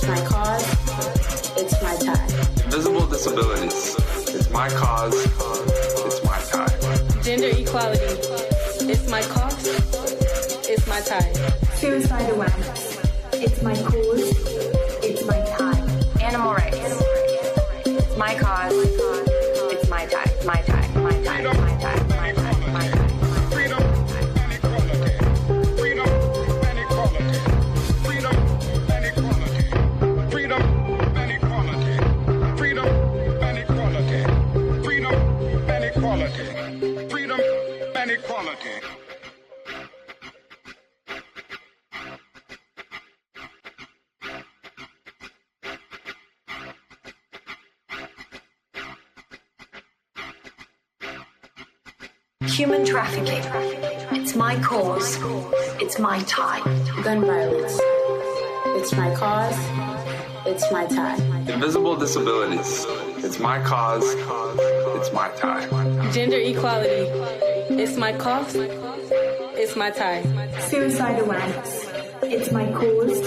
It's my cause. It's my time. Invisible disabilities. It's my cause. It's my time. Gender equality. It's my cause. It's my time. Suicide awareness. It's my cause. It's my time. Animal rights. It's my cause. It's my time. My time. My time. My time. My time. My time. Freedom and equality. Freedom and equality. Freedom and equality. Freedom and equality. Freedom and equality. Freedom and equality. Freedom and equality. Human trafficking. It's my cause. It's my time. Gun violence. It's my cause. It's my time. Invisible disabilities. It's my cause. It's my time. Gender equality. It's my cause. It's my time. Suicide awareness. It's my cause.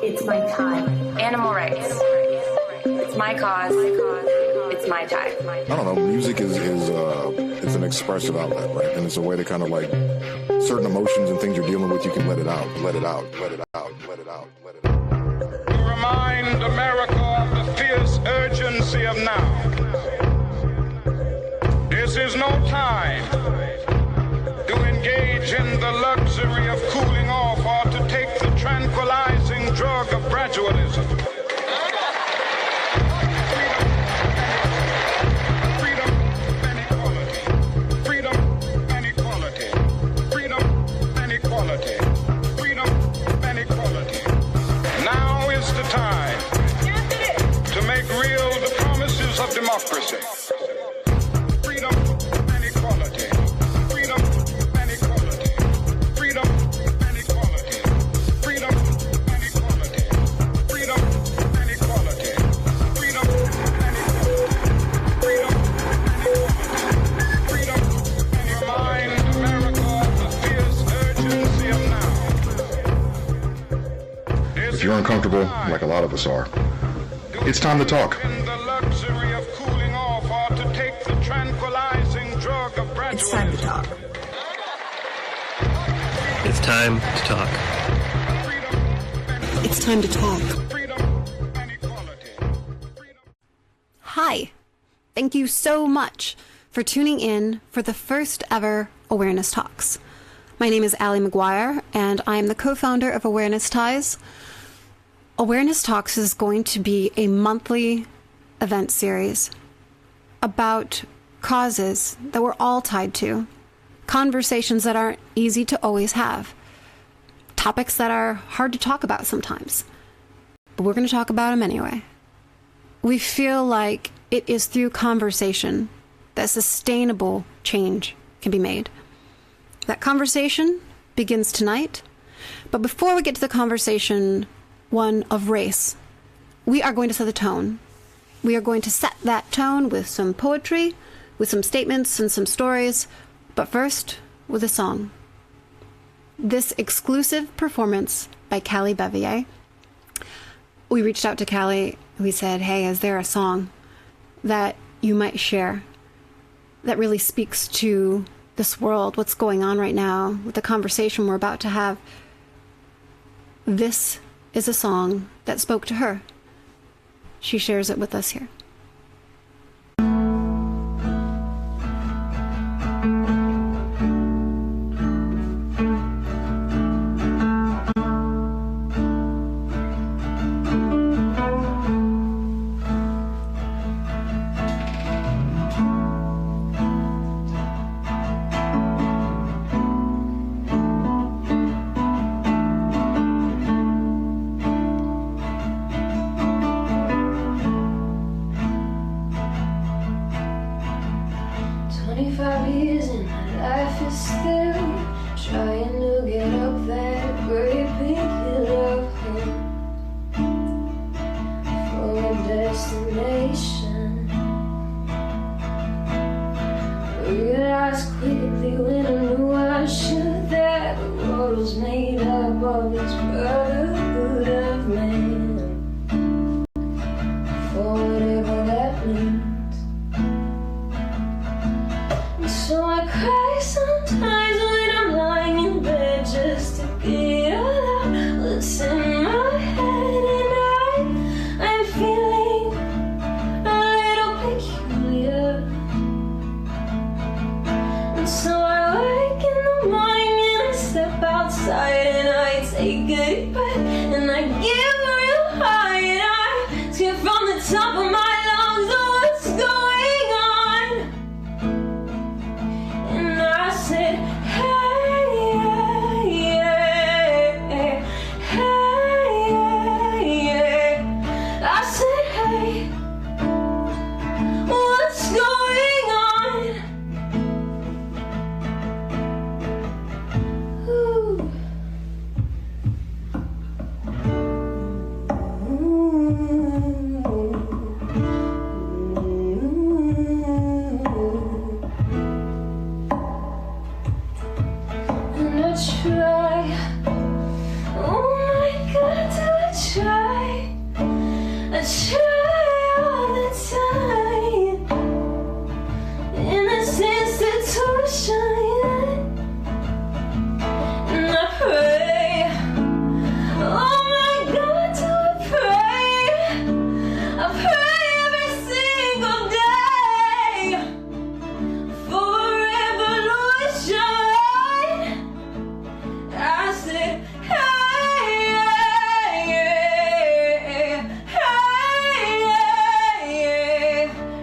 It's my time. Animal rights. It's my cause. It's my time. I don't know. Music is it's an expressive outlet, right? And it's a way to kind of like certain emotions and things you're dealing with, you can let it out, let it out, let it out, let it out, let it out. To remind America of the fierce urgency of now. This is no time to engage in the luxury of cooling off or to take the tranquilizing drug of gradualism. Of democracy. Freedom and equality. Freedom and equality. Freedom and equality. Freedom and equality. Freedom and equality. Freedom and equality. Freedom and equality. Freedom and remind America of the fierce urgency of now. If you're uncomfortable, like a lot of us are, it's time to talk. It's time to talk. It's time to talk. It's time to talk. Hi. Thank you so much for tuning in for the first ever Awareness Talks. My name is Allié McGuire, and I am the co-founder of Awareness Ties. Awareness Talks is going to be a monthly event series about causes that we're all tied to, conversations that aren't easy to always have, topics that are hard to talk about sometimes, but we're going to talk about them anyway. We feel like it is through conversation that sustainable change can be made. That conversation begins tonight, but before we get to the conversation, one of race, we are going to set the tone. We are going to set that tone with some poetry, with some statements and some stories, but first with a song. This exclusive performance by Callie Bevier. We reached out to Callie. We said, hey, is there a song that you might share that really speaks to this world, what's going on right now, with the conversation we're about to have? This is a song that spoke to her. She shares it with us here. get real high and I scream from the top of my lungs, oh, what's going on? And I said, hey, yeah, hey, yeah. I said, hey, what's going on? Ooh. And I try, oh my God, do I try? I try all the time. Innocence to torture, and I pray. Oh my God, do I pray? I pray every single day for revolution. I said, hey,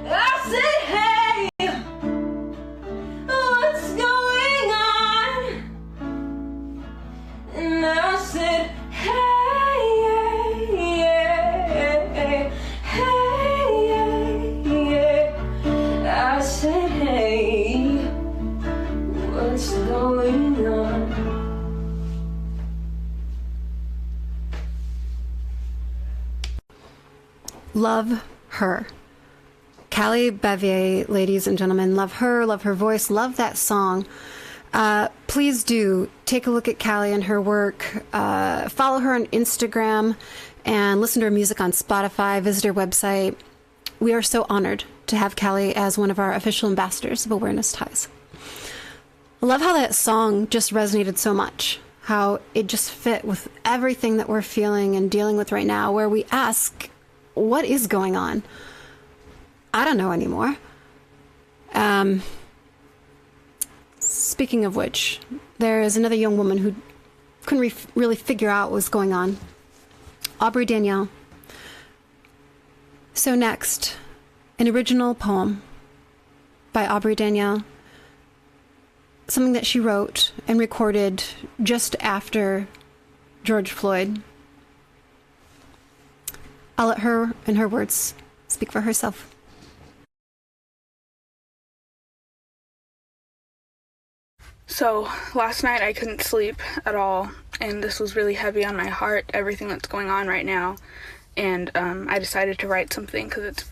I said, hey, what's going on? And I said, hey, I said, hey, what's going on? Love her. Callie Bevier, ladies and gentlemen, love her voice, love that song. Please do take a look at Callie and her work. Follow her on Instagram and listen to her music on Spotify. Visit her website. We are so honored to have Callie as one of our official ambassadors of Awareness Ties. I love how that song just resonated so much, how it just fit with everything that we're feeling and dealing with right now, where we ask, what is going on? I don't know anymore. Speaking of which, there is another young woman who couldn't really figure out what was going on. Aubrey Danielle. So next, an original poem by Aubrey Danielle. Something that she wrote and recorded just after George Floyd. I'll let her and her words speak for herself. So last night I couldn't sleep at all, and this was really heavy on my heart, everything that's going on right now. And I decided to write something because it's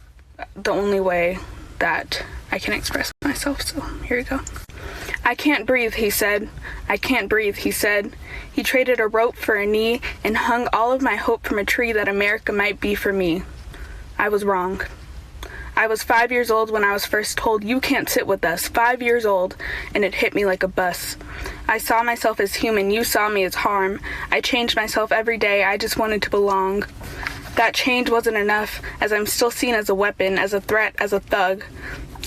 the only way that I can express myself. So here we go. I can't breathe, he said. I can't breathe, he said. He traded a rope for a knee and hung all of my hope from a tree that America might be for me. I was wrong. I was 5 years old when I was first told, you can't sit with us. 5 years old, and it hit me like a bus. I saw myself as human, you saw me as harm. I changed myself every day, I just wanted to belong. That change wasn't enough, as I'm still seen as a weapon, as a threat, as a thug.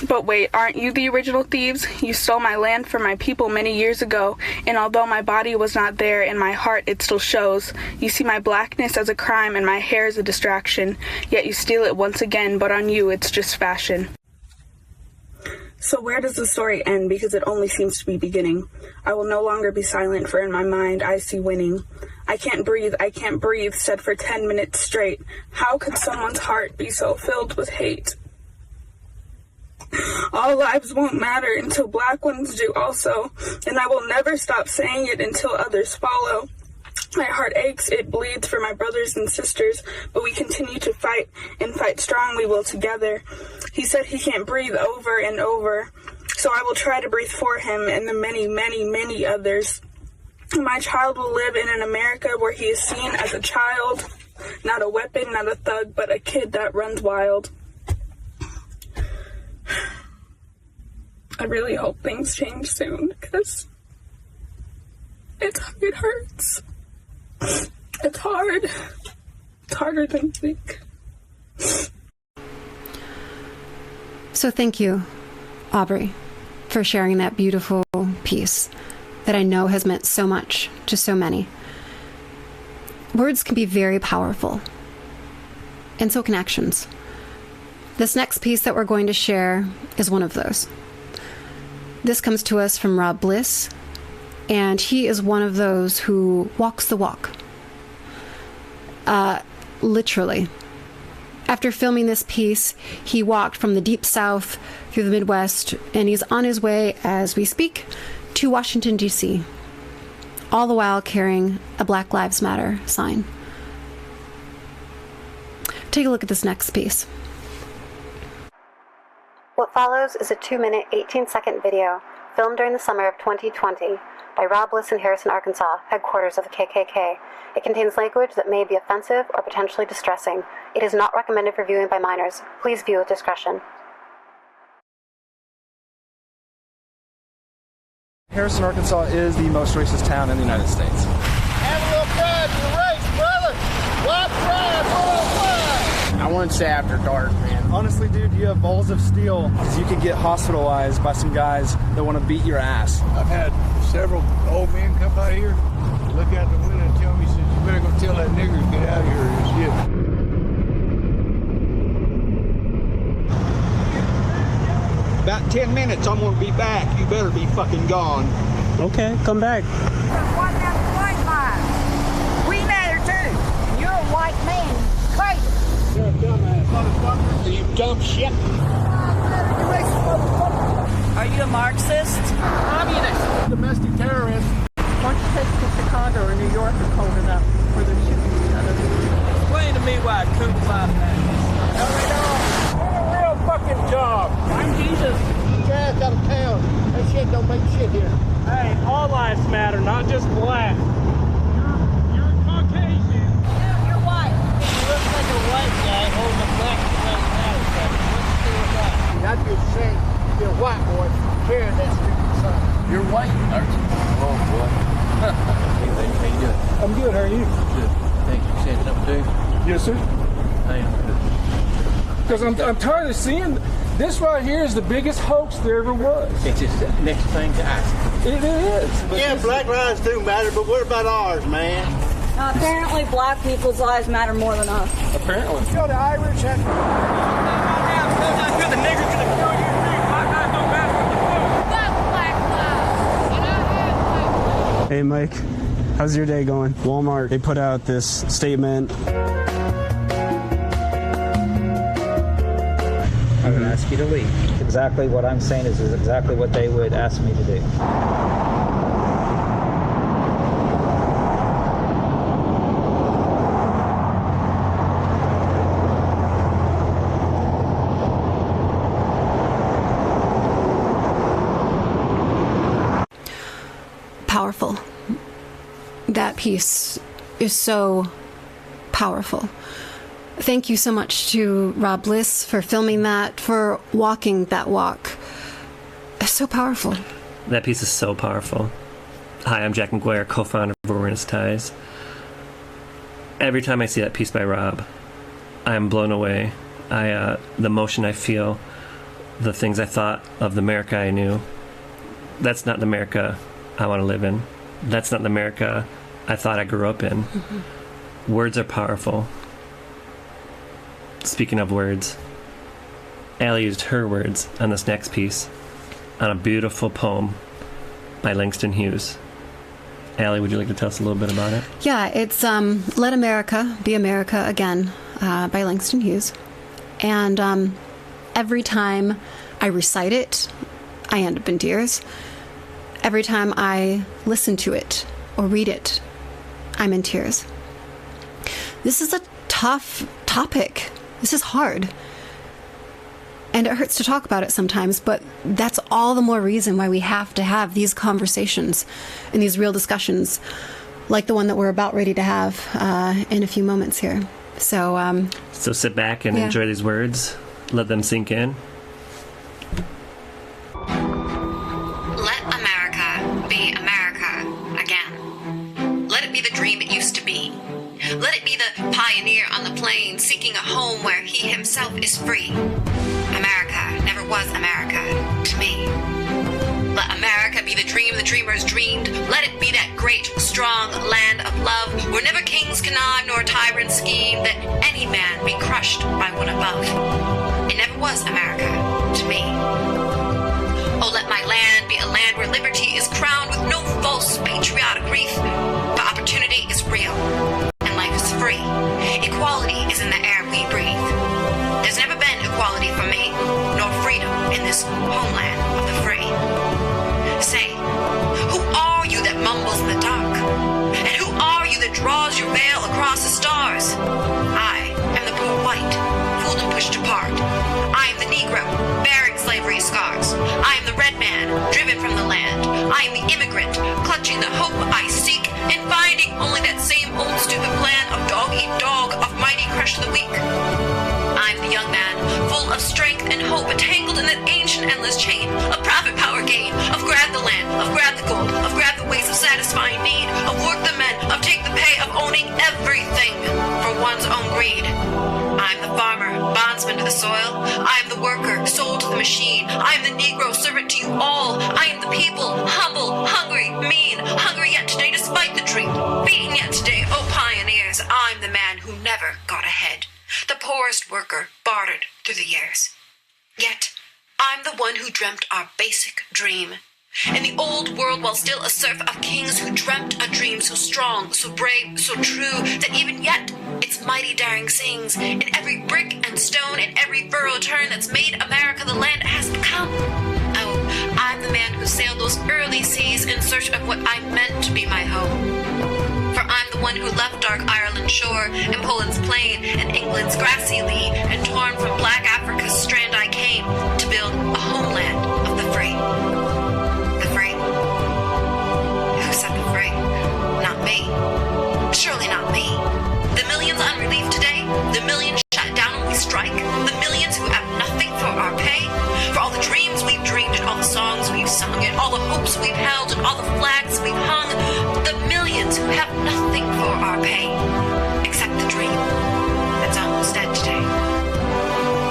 But wait, aren't you the original thieves? You stole my land from my people many years ago, and although my body was not there, in my heart it still shows. You see my blackness as a crime and my hair as a distraction, yet you steal it once again, but on you it's just fashion. So where does the story end? Because it only seems to be beginning. I will no longer be silent, for in my mind I see winning. I can't breathe, said for 10 minutes straight. How could someone's heart be so filled with hate? All lives won't matter until black ones do also, and I will never stop saying it until others follow. My heart aches, it bleeds for my brothers and sisters, but we continue to fight, and fight strong we will together. He said he can't breathe over and over, so I will try to breathe for him and the many, many, many others. My child will live in an America where he is seen as a child, not a weapon, not a thug, but a kid that runs wild. I really hope things change soon, because it hurts. It's hard. It's harder than you think. So thank you, Aubrey, for sharing that beautiful piece that I know has meant so much to so many. Words can be very powerful, and so can actions. This next piece that we're going to share is one of those. This comes to us from Rob Bliss, and he is one of those who walks the walk. Literally. After filming this piece, he walked from the Deep South through the Midwest, and he's on his way, as we speak, to Washington, D.C., all the while carrying a Black Lives Matter sign. Take a look at this next piece. What follows is a 2-minute, 18-second video filmed during the summer of 2020 by Rob Bliss in Harrison, Arkansas, headquarters of the KKK. It contains language that may be offensive or potentially distressing. It is not recommended for viewing by minors. Please view with discretion. Harrison, Arkansas is the most racist town in the United States. Have a little pride in your race, brother. White pride, worldwide. I wouldn't say after dark, man. Honestly, dude, you have balls of steel because you could get hospitalized by some guys that want to beat your ass. I've had several old men come by here, look out the window and tell me, says, you better go tell that nigger to get out of here and shit. About 10 minutes, I'm going to be back. You better be fucking gone. Okay, come back. One down the white line. We matter too. You're a white man. Crazy. You're a dumbass, motherfucker. You dumb shit. Are you a Marxist? Communist. Domestic terrorist. Why don't you take to Chicago or New York or cold enough where they're shooting each other? Explain to me why I couldn't find that. No, we don't. Real fucking job. I'm Jesus. Get your ass out of town. That shit don't make shit here. Hey, all lives matter, not just black. You're Caucasian. Yeah, you're white. You look like a white guy holding a black matter sign. What's the deal with that? I'd be ashamed to be a white boy carrying that stupid sign. You're white, aren't you? Oh, boy. Hey, how you doing? I'm good, how are you? Good. Thank you. Saying something to do? Yes, sir. I am good. Because I'm tired of seeing this right here is the biggest hoax there ever was. It's just the next thing to ask. It is. Yeah, black lives do matter, but what about ours, man? Apparently black people's lives matter more than us. Apparently. Yo, the Irish had... The nigger's gonna kill you. Black lives don't matter. Hey, Mike. How's your day going? Walmart, they put out this statement. I would ask you to leave. Exactly what I'm saying is exactly what they would ask me to do. Powerful. That piece is so powerful. Thank you so much to Rob Bliss for filming that, for walking that walk. It's so powerful. That piece is so powerful. Hi, I'm Jack McGuire, co-founder of Awareness Ties. Every time I see that piece by Rob, I am blown away. The emotion I feel, the things I thought of the America I knew, that's not the America I want to live in. That's not the America I thought I grew up in. Mm-hmm. Words are powerful. Speaking of words, Allie used her words on this next piece on a beautiful poem by Langston Hughes. Allie, would you like to tell us a little bit about it? Yeah, it's Let America Be America Again by Langston Hughes. And every time I recite it, I end up in tears. Every time I listen to it or read it, I'm in tears. This is a tough topic. This is hard. And it hurts to talk about it sometimes, but that's all the more reason why we have to have these conversations and these real discussions like the one that we're about ready to have in a few moments here. So sit back and enjoy these words. Let them sink in. Let America be America again. Let it be the dream it used to be. Let it be the pioneer on the plain seeking a home where he himself is free. America never was America to me. Let America be be the dream the dreamers dreamed. Let it be that great, strong land of love, where never kings connive nor tyrants scheme, that any man be crushed by one above. It never was America to me. Oh, let my land be a land where liberty is crowned with no false patriotic wreath, but opportunity is real and life is free. Equality is in the air we breathe. There's never been equality for me, nor freedom in this homeland of the free. Say, who are you that mumbles in the dark? And who are you that draws your veil across the stars? I am the poor white, fooled and pushed apart. I am the Negro, bearing slavery's scars. I am the red man, driven from the land. I am the immigrant, clutching the hope I seek, and finding only that same old stupid plan of dog eat dog, of mighty crush the weak. I'm the young man, full of strength and hope, tangled in that ancient endless chain of profit, power, gain, of grab the land, of grab the gold, of grab the ways of satisfying need, of work the men, of take the pay, of owning everything for one's own greed. I'm the farmer, bondsman to the soil. I am the worker, sold to the machine. I am the Negro, servant to you all. I am the people, humble, hungry, mean, hungry yet today despite the dream, beaten yet today, oh pioneers. I'm the man who never got ahead, the poorest worker, bartered through the years. Yet, I'm the one who dreamt our basic dream. In the old world, while still a serf of kings who dreamt a dream so strong, so brave, so true, that even yet its mighty daring sings in every brick and stone, in every furrow turn that's made America the land it has become. Oh, I'm the man who sailed those early seas in search of what I meant to be my home. For I'm the one who left dark Ireland's shore, and Poland's plain, and England's grassy lea, and torn from black Africa's strand I came, to build a homeland of the free. The free? Who said the free? Not me. Surely not me. The millions on relief today, the millions shut down when we strike, the millions who have nothing for our pay, for all the dreams we've dreamed and all the songs we've sung and all the hopes we've held and all the flags we've hung, the millions who have nothing for our pay, except the dream that's almost dead today.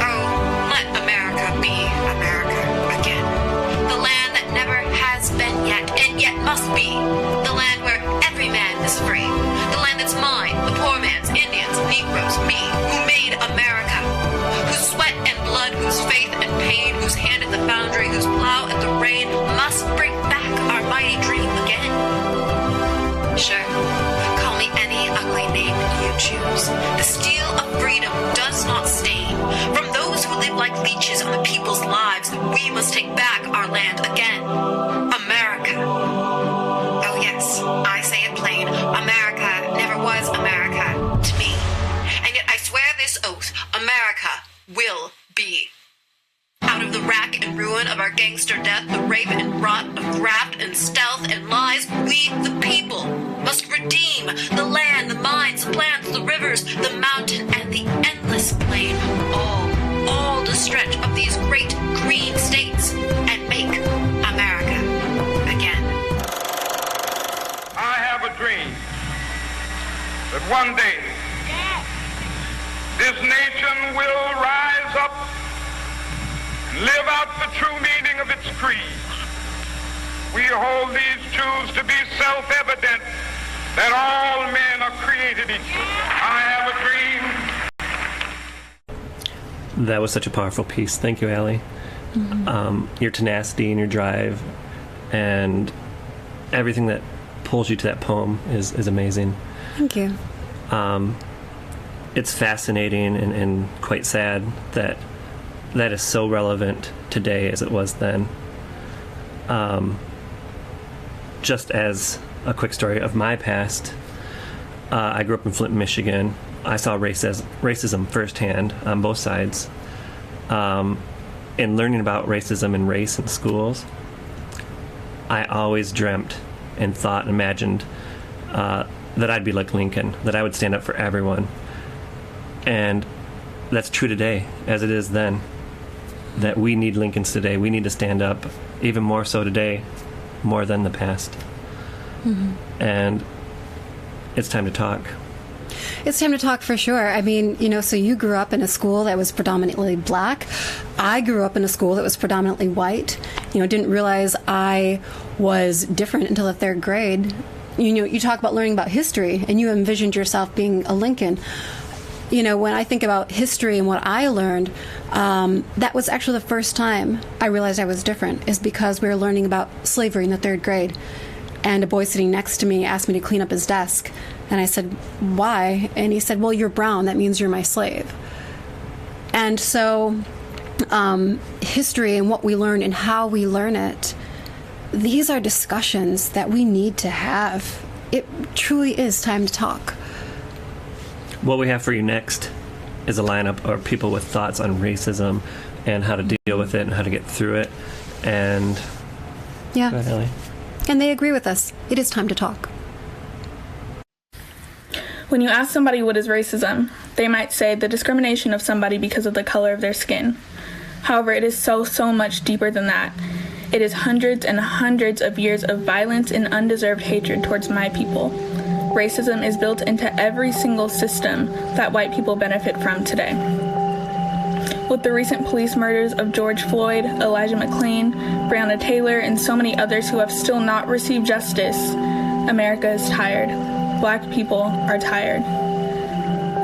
Oh, let America be America again. The land that never has been yet, and yet must be. The land where every man is free. The land that's mine, the poor man's, Indians, Negroes, me, who made America. Whose sweat and blood, whose faith and pain, whose hand at the foundry, whose plow at the rain, must bring back our mighty dream again. Sure, call me any ugly name you choose. The steel of freedom does not stain. From those who live like leeches on the people's lives, we must take back our land again. America. Oh yes, I say it plain. America never was America to me. And yet I swear this oath, America will be. Out of the rack and ruin of our gangster death, the rape and rot of graft and stealth and lies, we, the people, must redeem the land, the mines, the plants, the rivers, the mountain, and the endless plain. All the stretch of these great green states, and make America again. I have a dream that one day this nation will rise up, live out the true meaning of its creed. We hold these truths to be self-evident, that all men are created equal. I have a dream. That was such a powerful piece. Thank you, Allie. Mm-hmm. Your tenacity and your drive and everything that pulls you to that poem is amazing. Thank you. It's fascinating and quite sad that is so relevant today as it was then. Just as a quick story of my past, I grew up in Flint, Michigan. I saw racism firsthand on both sides. In learning about racism and race in schools, I always dreamt and thought and imagined that I'd be like Lincoln, that I would stand up for everyone. And that's true today, as it is then. That we need Lincolns today. We need to stand up, even more so today, more than the past. Mm-hmm. And it's time to talk. It's time to talk for sure. I mean, so you grew up in a school that was predominantly black. I grew up in a school that was predominantly white. Didn't realize I was different until the 3rd grade. You talk about learning about history, and you envisioned yourself being a Lincoln. When I think about history and what I learned, that was actually the first time I realized I was different, is because we were learning about slavery in the 3rd grade. And a boy sitting next to me asked me to clean up his desk. And I said, why? And he said, well, you're brown. That means you're my slave. And so history and what we learn and how we learn it, these are discussions that we need to have. It truly is time to talk. What we have for you next is a lineup of people with thoughts on racism and how to deal with it and how to get through it. And yeah. Go ahead, Ellie. And they agree with us. It is time to talk. When you ask somebody what is racism, they might say the discrimination of somebody because of the color of their skin. However, it is so much deeper than that. It is hundreds and hundreds of years of violence and undeserved hatred towards my people. Racism is built into every single system that white people benefit from today. With the recent police murders of George Floyd, Elijah McClain, Breonna Taylor, and so many others who have still not received justice, America is tired. Black people are tired.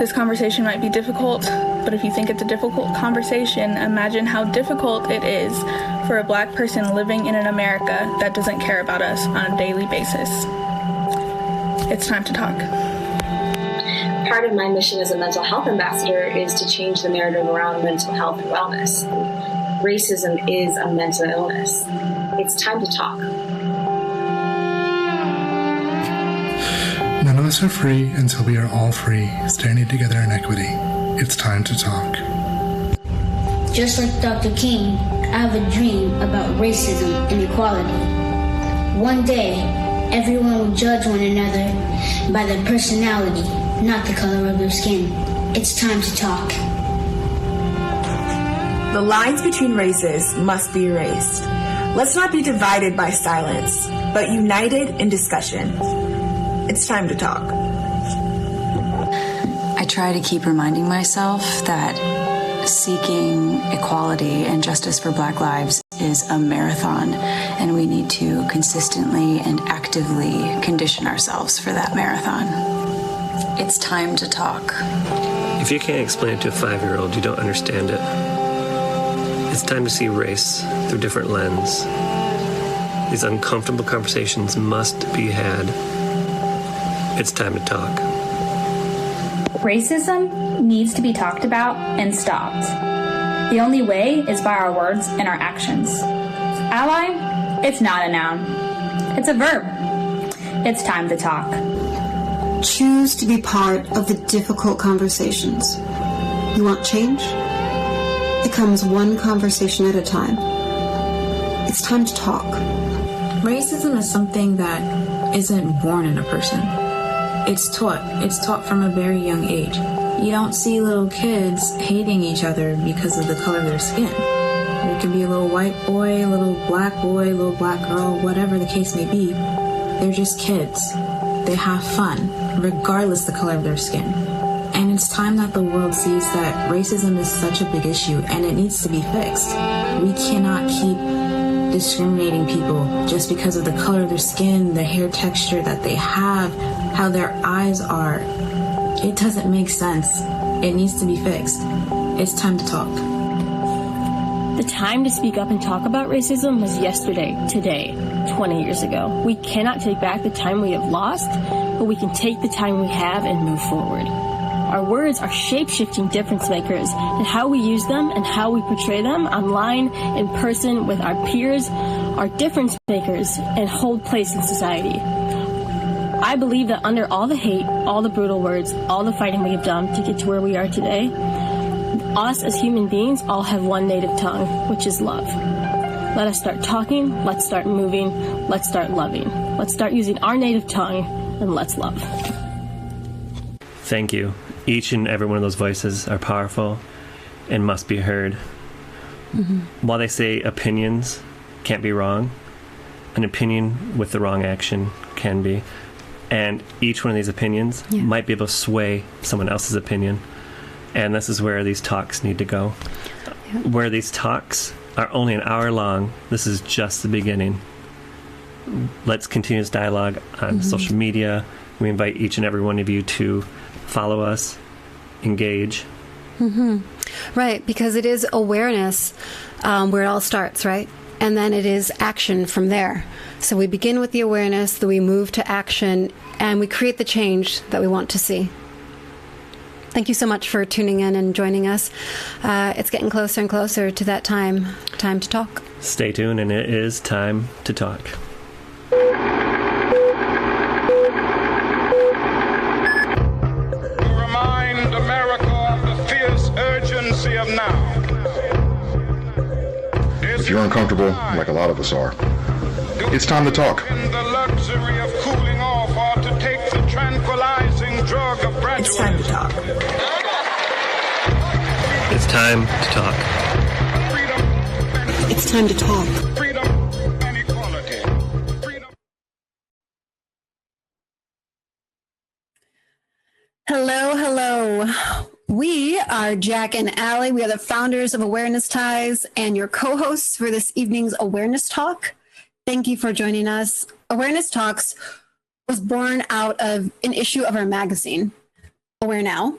This conversation might be difficult, but if you think it's a difficult conversation, imagine how difficult it is for a black person living in an America that doesn't care about us on a daily basis. It's time to talk. Part of my mission as a mental health ambassador is to change the narrative around mental health and wellness. Racism is a mental illness. It's time to talk. None of us are free until we are all free, standing together in equity. It's time to talk. Just like Dr. King, I have a dream about racism and equality. One day, everyone will judge one another by their personality, not the color of their skin. It's time to talk. The lines between races must be erased. Let's not be divided by silence, but united in discussion. It's time to talk. I try to keep reminding myself that seeking equality and justice for Black lives is a marathon, and we need to consistently and actively condition ourselves for that marathon. It's time to talk. If you can't explain it to a 5-year-old, you don't understand it. It's time to see race through different lens. These uncomfortable conversations must be had. It's time to talk. Racism needs to be talked about and stopped. The only way is by our words and our actions. Ally, it's not a noun. It's a verb. It's time to talk. Choose to be part of the difficult conversations. You want change? It comes one conversation at a time. It's time to talk. Racism is something that isn't born in a person. It's taught. It's taught from a very young age. You don't see little kids hating each other because of the color of their skin. There could be a little white boy, a little black girl, whatever the case may be. They're just kids. They have fun, regardless the color of their skin. And it's time that the world sees that racism is such a big issue and it needs to be fixed. We cannot keep discriminating people just because of the color of their skin, the hair texture that they have, how their eyes are. It doesn't make sense. It needs to be fixed. It's time to talk. The time to speak up and talk about racism was yesterday, today, 20 years ago. We cannot take back the time we have lost, but we can take the time we have and move forward. Our words are shape-shifting difference makers, and how we use them and how we portray them online, in person, with our peers, are difference makers and hold place in society. I believe that under all the hate, all the brutal words, all the fighting we have done to get to where we are today, us as human beings all have one native tongue, which is love. Let us start talking, let's start moving, let's start loving. Let's start using our native tongue, and let's love. Thank you. Each and every one of those voices are powerful and must be heard. Mm-hmm. While they say opinions can't be wrong, an opinion with the wrong action can be. And each one of these opinions might be able to sway someone else's opinion. And this is where these talks need to go. Where these talks are only an hour long, this is just the beginning. Let's continue this dialogue on social media. We invite each and every one of you to follow us, engage. Right, because it is awareness where it all starts, right? And then it is action from there. So we begin with the awareness, then we move to action, and we create the change that we want to see. Thank you so much for tuning in and joining us. It's getting closer and closer to that time to talk. Stay tuned, and it is time to talk. Remind America of the fierce urgency of now. If you're uncomfortable, like a lot of us are, it's time to talk. In the luxury of cooling off or to take the tranquilizing drug of gradualism. It's time to talk. It's time to talk. It's time to talk. Freedom and equality. Hello. We are Jack and Allié. We are the founders of Awareness Ties and your co-hosts for this evening's Awareness Talk. Thank you for joining us. Awareness Talks was born out of an issue of our magazine, Aware Now.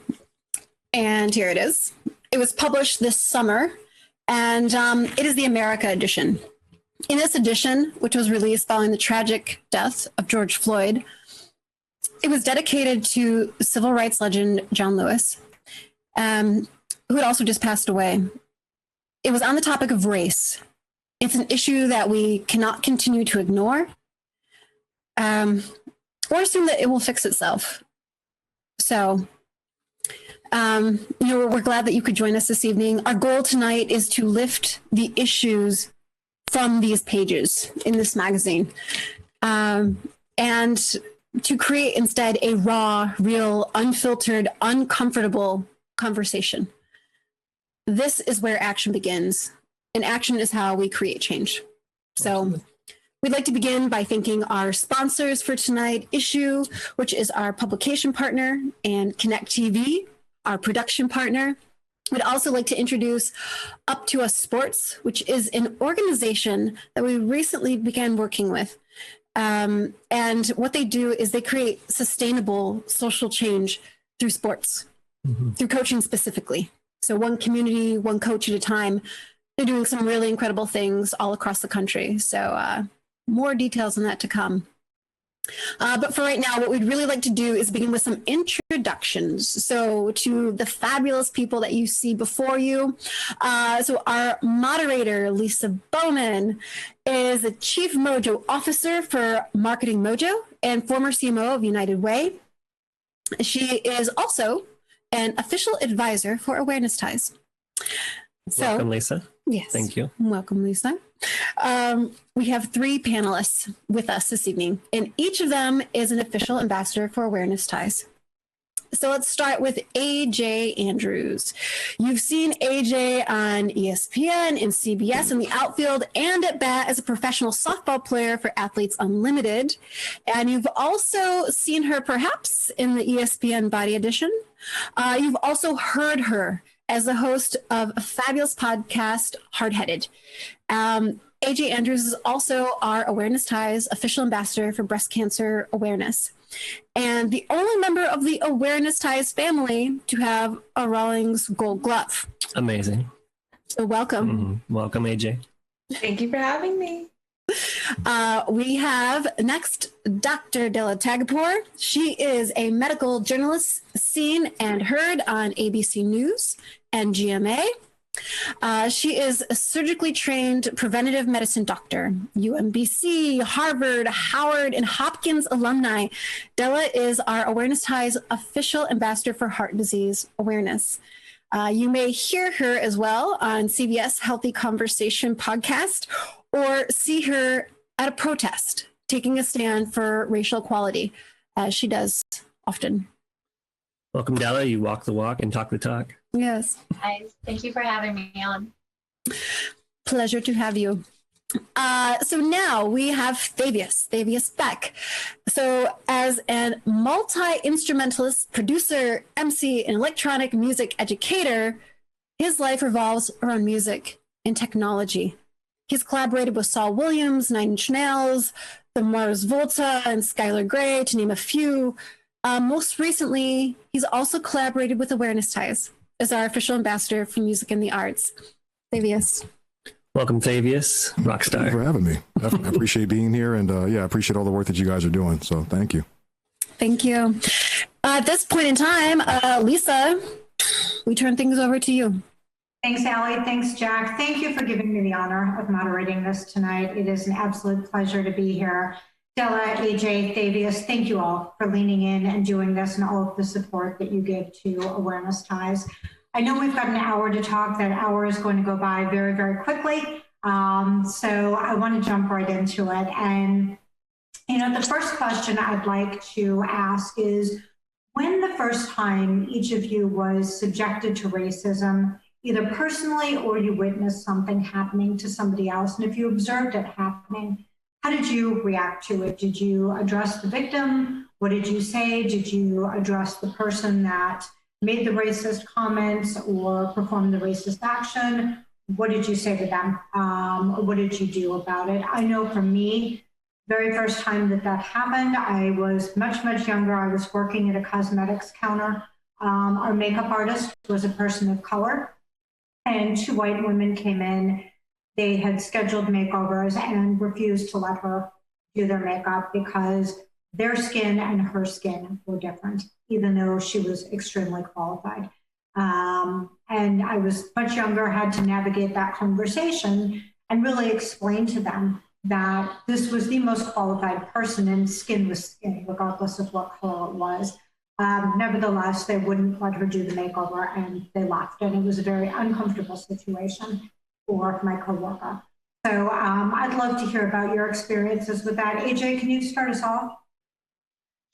And here it is. It was published this summer, and it is the America edition. In this edition, which was released following the tragic death of George Floyd, it was dedicated to civil rights legend John Lewis, who had also just passed away. It was on the topic of race. It's an issue that we cannot continue to ignore or assume that it will fix itself. So, we're glad that you could join us this evening. Our goal tonight is to lift the issues from these pages in this magazine and to create instead a raw, real, unfiltered, uncomfortable conversation. This is where action begins, and action is how we create change. So we'd like to begin by thanking our sponsors for tonight's issue, which is our publication partner, and Connect TV, our production partner. We'd also like to introduce Up to Us Sports, which is an organization that we recently began working with. And what they do is they create sustainable social change through sports, through coaching specifically. So one community, one coach at a time. They're doing some really incredible things all across the country. So more details on that to come. But for right now, what we'd really like to do is begin with some introductions. So to the fabulous people that you see before you. So our moderator, Lisa Bowman, is the Chief Mojo Officer for Marketing Mojo and former CMO of United Way. She is also an official advisor for Awareness Ties. Welcome, Lisa. Yes. Thank you. Welcome, Lisa. We have 3 panelists with us this evening, and each of them is an official ambassador for Awareness Ties. So let's start with AJ Andrews. You've seen AJ on ESPN and CBS in the outfield and at bat as a professional softball player for Athletes Unlimited. And you've also seen her perhaps in the ESPN Body Edition. You've also heard her as the host of a fabulous podcast, Hard-Headed. AJ Andrews is also our Awareness Ties official ambassador for breast cancer awareness, and the only member of the Awareness Ties family to have a Rawlings Gold Glove. Amazing. So welcome. Welcome, AJ. Thank you for having me. We have next Dr. Della Tagapour. She is a medical journalist seen and heard on ABC News and GMA. She is a surgically trained preventative medicine doctor, UMBC, Harvard, Howard, and Hopkins alumni. Della is our Awareness Ties official ambassador for heart disease awareness. You may hear her as well on CBS Healthy Conversation podcast, or see her at a protest, taking a stand for racial equality, as she does often. Welcome, Della. You walk the walk and talk the talk. Yes. Hi. Thank you for having me on. Pleasure to have you. So now we have Thavius Beck. So as a multi-instrumentalist, producer, MC, and electronic music educator, his life revolves around music and technology. He's collaborated with Saul Williams, Nine Inch Nails, the Mars Volta, and Skylar Grey, to name a few. Most recently, he's also collaborated with Awareness Ties as our official ambassador for music and the arts. Thavius. Welcome, Thavius, rockstar. Thank you for having me. I appreciate being here, and I appreciate all the work that you guys are doing. So thank you. Thank you. At this point in time, Lisa, we turn things over to you. Thanks, Allie. Thanks, Jack. Thank you for giving me the honor of moderating this tonight. It is an absolute pleasure to be here. Stella, AJ, Thavius, thank you all for leaning in and doing this and all of the support that you give to Awareness Ties. I know we've got an hour to talk. That hour is going to go by very, very quickly. So I want to jump right into it. And, the first question I'd like to ask is, when the first time each of you was subjected to racism, either personally or you witnessed something happening to somebody else, and if you observed it happening, how did you react to it? Did you address the victim? What did you say? Did you address the person that made the racist comments or performed the racist action? What did you say to them? What did you do about it? I know for me, very first time that happened, I was much, much younger. I was working at a cosmetics counter. Our makeup artist was a person of color, and two white women came in. They had scheduled makeovers and refused to let her do their makeup because their skin and her skin were different, even though she was extremely qualified. And I was much younger, had to navigate that conversation and really explain to them that this was the most qualified person and skin was skin, regardless of what color it was. Nevertheless, they wouldn't let her do the makeover and they left. And it was a very uncomfortable situation for my coworker. So I'd love to hear about your experiences with that. AJ, can you start us off?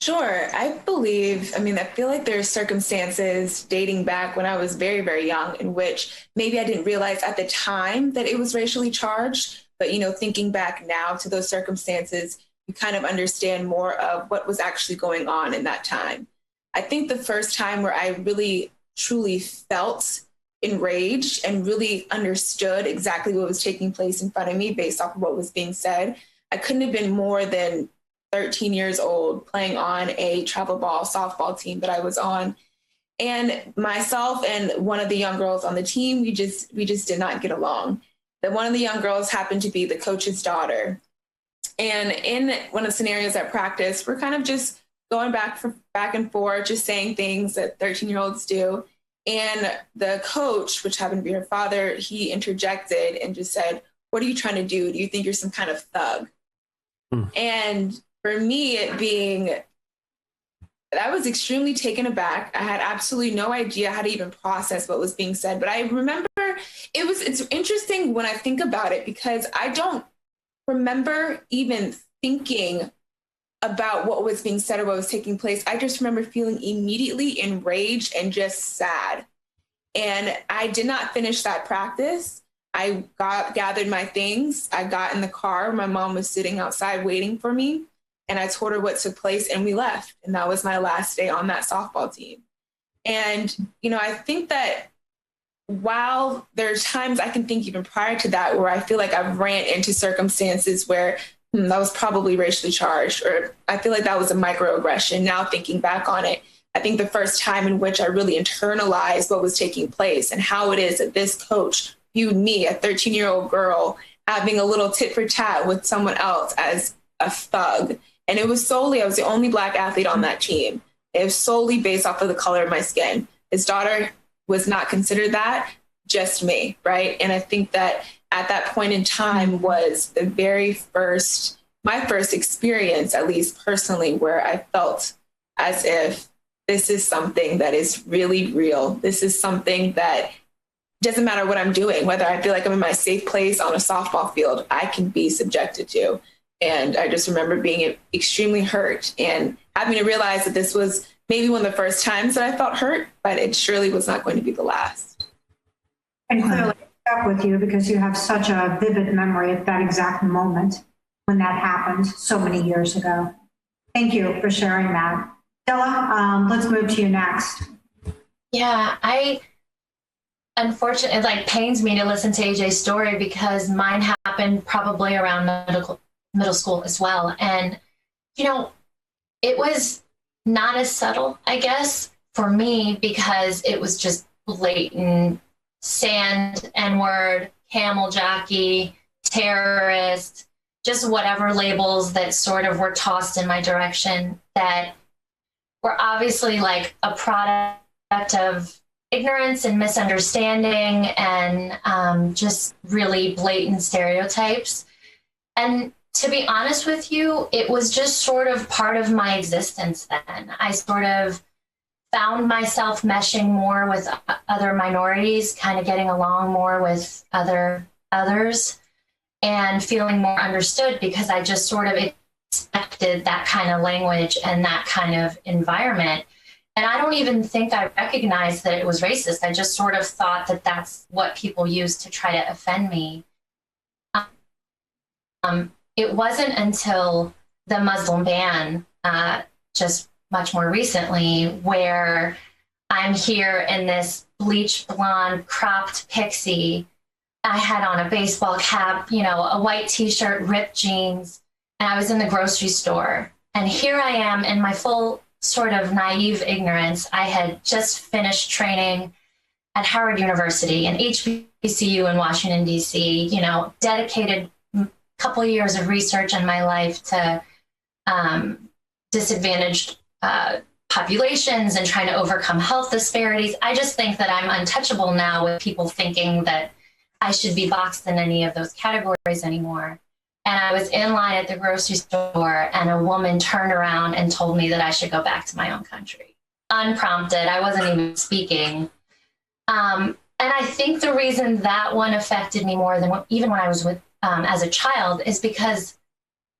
Sure. I feel like there are circumstances dating back when I was very, very young in which maybe I didn't realize at the time that it was racially charged. But, thinking back now to those circumstances, you kind of understand more of what was actually going on in that time. I think the first time where I really, truly felt enraged and really understood exactly what was taking place in front of me based off of what was being said, I couldn't have been more than 13 years old playing on a travel ball softball team that I was on. And myself and one of the young girls on the team, we just did not get along. That one of the young girls happened to be the coach's daughter. And in one of the scenarios at practice, we're kind of just going back and forth, just saying things that 13-year-olds do. And the coach, which happened to be her father, he interjected and just said, "What are you trying to do? Do you think you're some kind of thug?" And for me, I was extremely taken aback. I had absolutely no idea how to even process what was being said. But I remember it's interesting when I think about it because I don't remember even thinking about what was being said or what was taking place. I just remember feeling immediately enraged and just sad. And I did not finish that practice. I gathered my things. I got in the car. My mom was sitting outside waiting for me. And I told her what took place and we left. And that was my last day on that softball team. And, I think that while there's times I can think even prior to that where I feel like I've ran into circumstances where that was probably racially charged, or I feel like that was a microaggression. Now thinking back on it, I think the first time in which I really internalized what was taking place and how it is that this coach viewed me, a 13-year-old girl, having a little tit for tat with someone else as a thug. And it was solely, I was the only Black athlete on that team. It was solely based off of the color of my skin. His daughter was not considered that, just me, right? And I think that at that point in time was my first experience, at least personally, where I felt as if this is something that is really real. This is something that doesn't matter what I'm doing, whether I feel like I'm in my safe place on a softball field, I can be subjected to. And I just remember being extremely hurt and having to realize that this was maybe one of the first times that I felt hurt, but it surely was not going to be the last. And clearly stuck with you because you have such a vivid memory of that exact moment when that happened so many years ago. Thank you for sharing that. Stella, let's move to you next. Yeah, unfortunately, it like pains me to listen to AJ's story because mine happened probably around middle school as well. And, you know, it was not as subtle, I guess, for me because it was just blatant sand, N-word, camel jockey, terrorist, just whatever labels that sort of were tossed in my direction that were obviously like a product of ignorance and misunderstanding and just really blatant stereotypes. And to be honest with you, it was just sort of part of my existence then. I sort of found myself meshing more with other minorities, kind of getting along more with others and feeling more understood because I just sort of expected that kind of language and that kind of environment. And I don't even think I recognized that it was racist. I just sort of thought that that's what people use to try to offend me. It wasn't until the Muslim ban, just much more recently, where I'm here in this bleach blonde cropped pixie. I had on a baseball cap, you know, a white t-shirt, ripped jeans, and I was in the grocery store. And here I am in my full sort of naive ignorance. I had just finished training at Howard University and HBCU in Washington, D.C., you know, dedicated a couple of years of research in my life to disadvantaged populations and trying to overcome health disparities. I just think that I'm untouchable now with people thinking that I should be boxed in any of those categories anymore. And I was in line at the grocery store and a woman turned around and told me that I should go back to my own country. Unprompted, I wasn't even speaking. And I think the reason that one affected me more than even when I was with as a child is because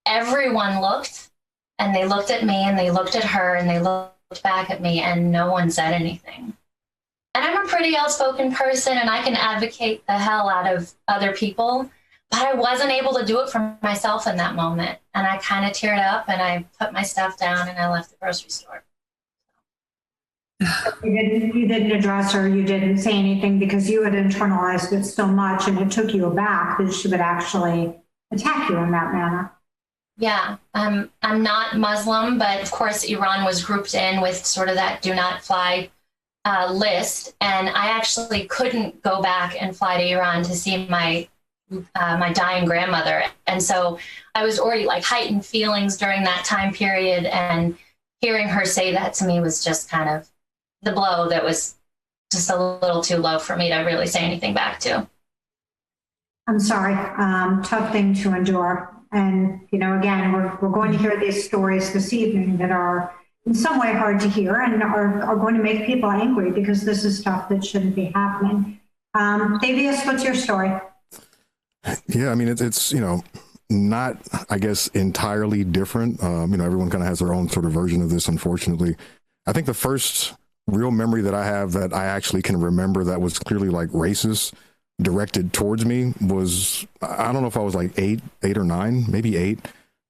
everyone looked and they looked at me and they looked at her and they looked back at me and no one said anything. And I'm a pretty outspoken person and I can advocate the hell out of other people, but I wasn't able to do it for myself in that moment. And I kind of teared up and I put my stuff down and I left the grocery store. You didn't address her, you didn't say anything because you had internalized it so much and it took you aback that she would actually attack you in that manner. Yeah, I'm not Muslim, but of course Iran was grouped in with sort of that do not fly list. And I actually couldn't go back and fly to Iran to see my dying grandmother. And so I was already like heightened feelings during that time period. And hearing her say that to me was just kind of the blow that was just a little too low for me to really say anything back to. I'm sorry, tough thing to endure. And, you know, again, we're going to hear these stories this evening that are in some way hard to hear and are going to make people angry because this is stuff that shouldn't be happening. Davius, what's your story? Yeah, I mean, it's you know, not, I guess, entirely different. You know, everyone kind of has their own sort of version of this, unfortunately. I think the first real memory that I have that I actually can remember that was clearly like racist directed towards me was, I don't know if I was like eight or nine, maybe 8.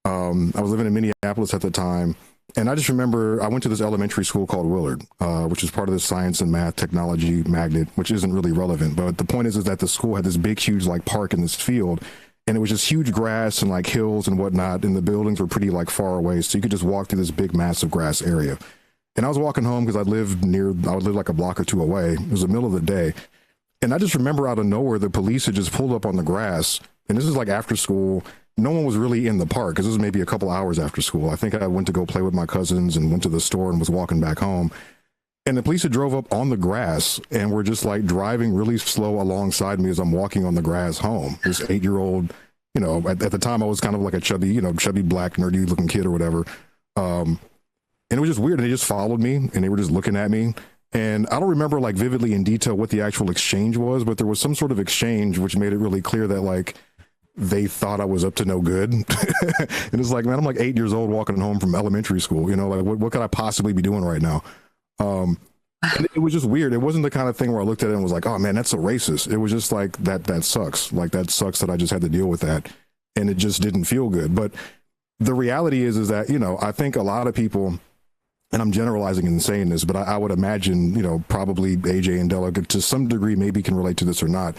I was living in Minneapolis at the time. And I just remember I went to this elementary school called Willard, which is part of the science and math technology magnet, which isn't really relevant. But the point is that the school had this big, huge like park in this field. And it was just huge grass and like hills and whatnot. And the buildings were pretty like far away. So you could just walk through this big, massive grass area. And I was walking home because I would live like a block or two away. It was the middle of the day. And I just remember out of nowhere, the police had just pulled up on the grass. And this is like after school. No one was really in the park because this was maybe a couple hours after school. I think I went to go play with my cousins and went to the store and was walking back home. And the police had drove up on the grass and were just like driving really slow alongside me as I'm walking on the grass home. This 8-year-old, you know, at the time I was kind of like a chubby black nerdy looking kid or whatever. And it was just weird. And they just followed me and they were just looking at me. And I don't remember like vividly in detail what the actual exchange was, but there was some sort of exchange which made it really clear that like they thought I was up to no good. And it's like, man, I'm like 8 years old walking home from elementary school, you know, like what could I possibly be doing right now? And it was just weird. It wasn't the kind of thing where I looked at it and was like, oh man, that's so racist. It was just like, that sucks. Like, that sucks that I just had to deal with that. And it just didn't feel good. But the reality is that, you know, I think a lot of people, and I'm generalizing and saying this, but I would imagine, you know, probably AJ and Della to some degree maybe can relate to this or not.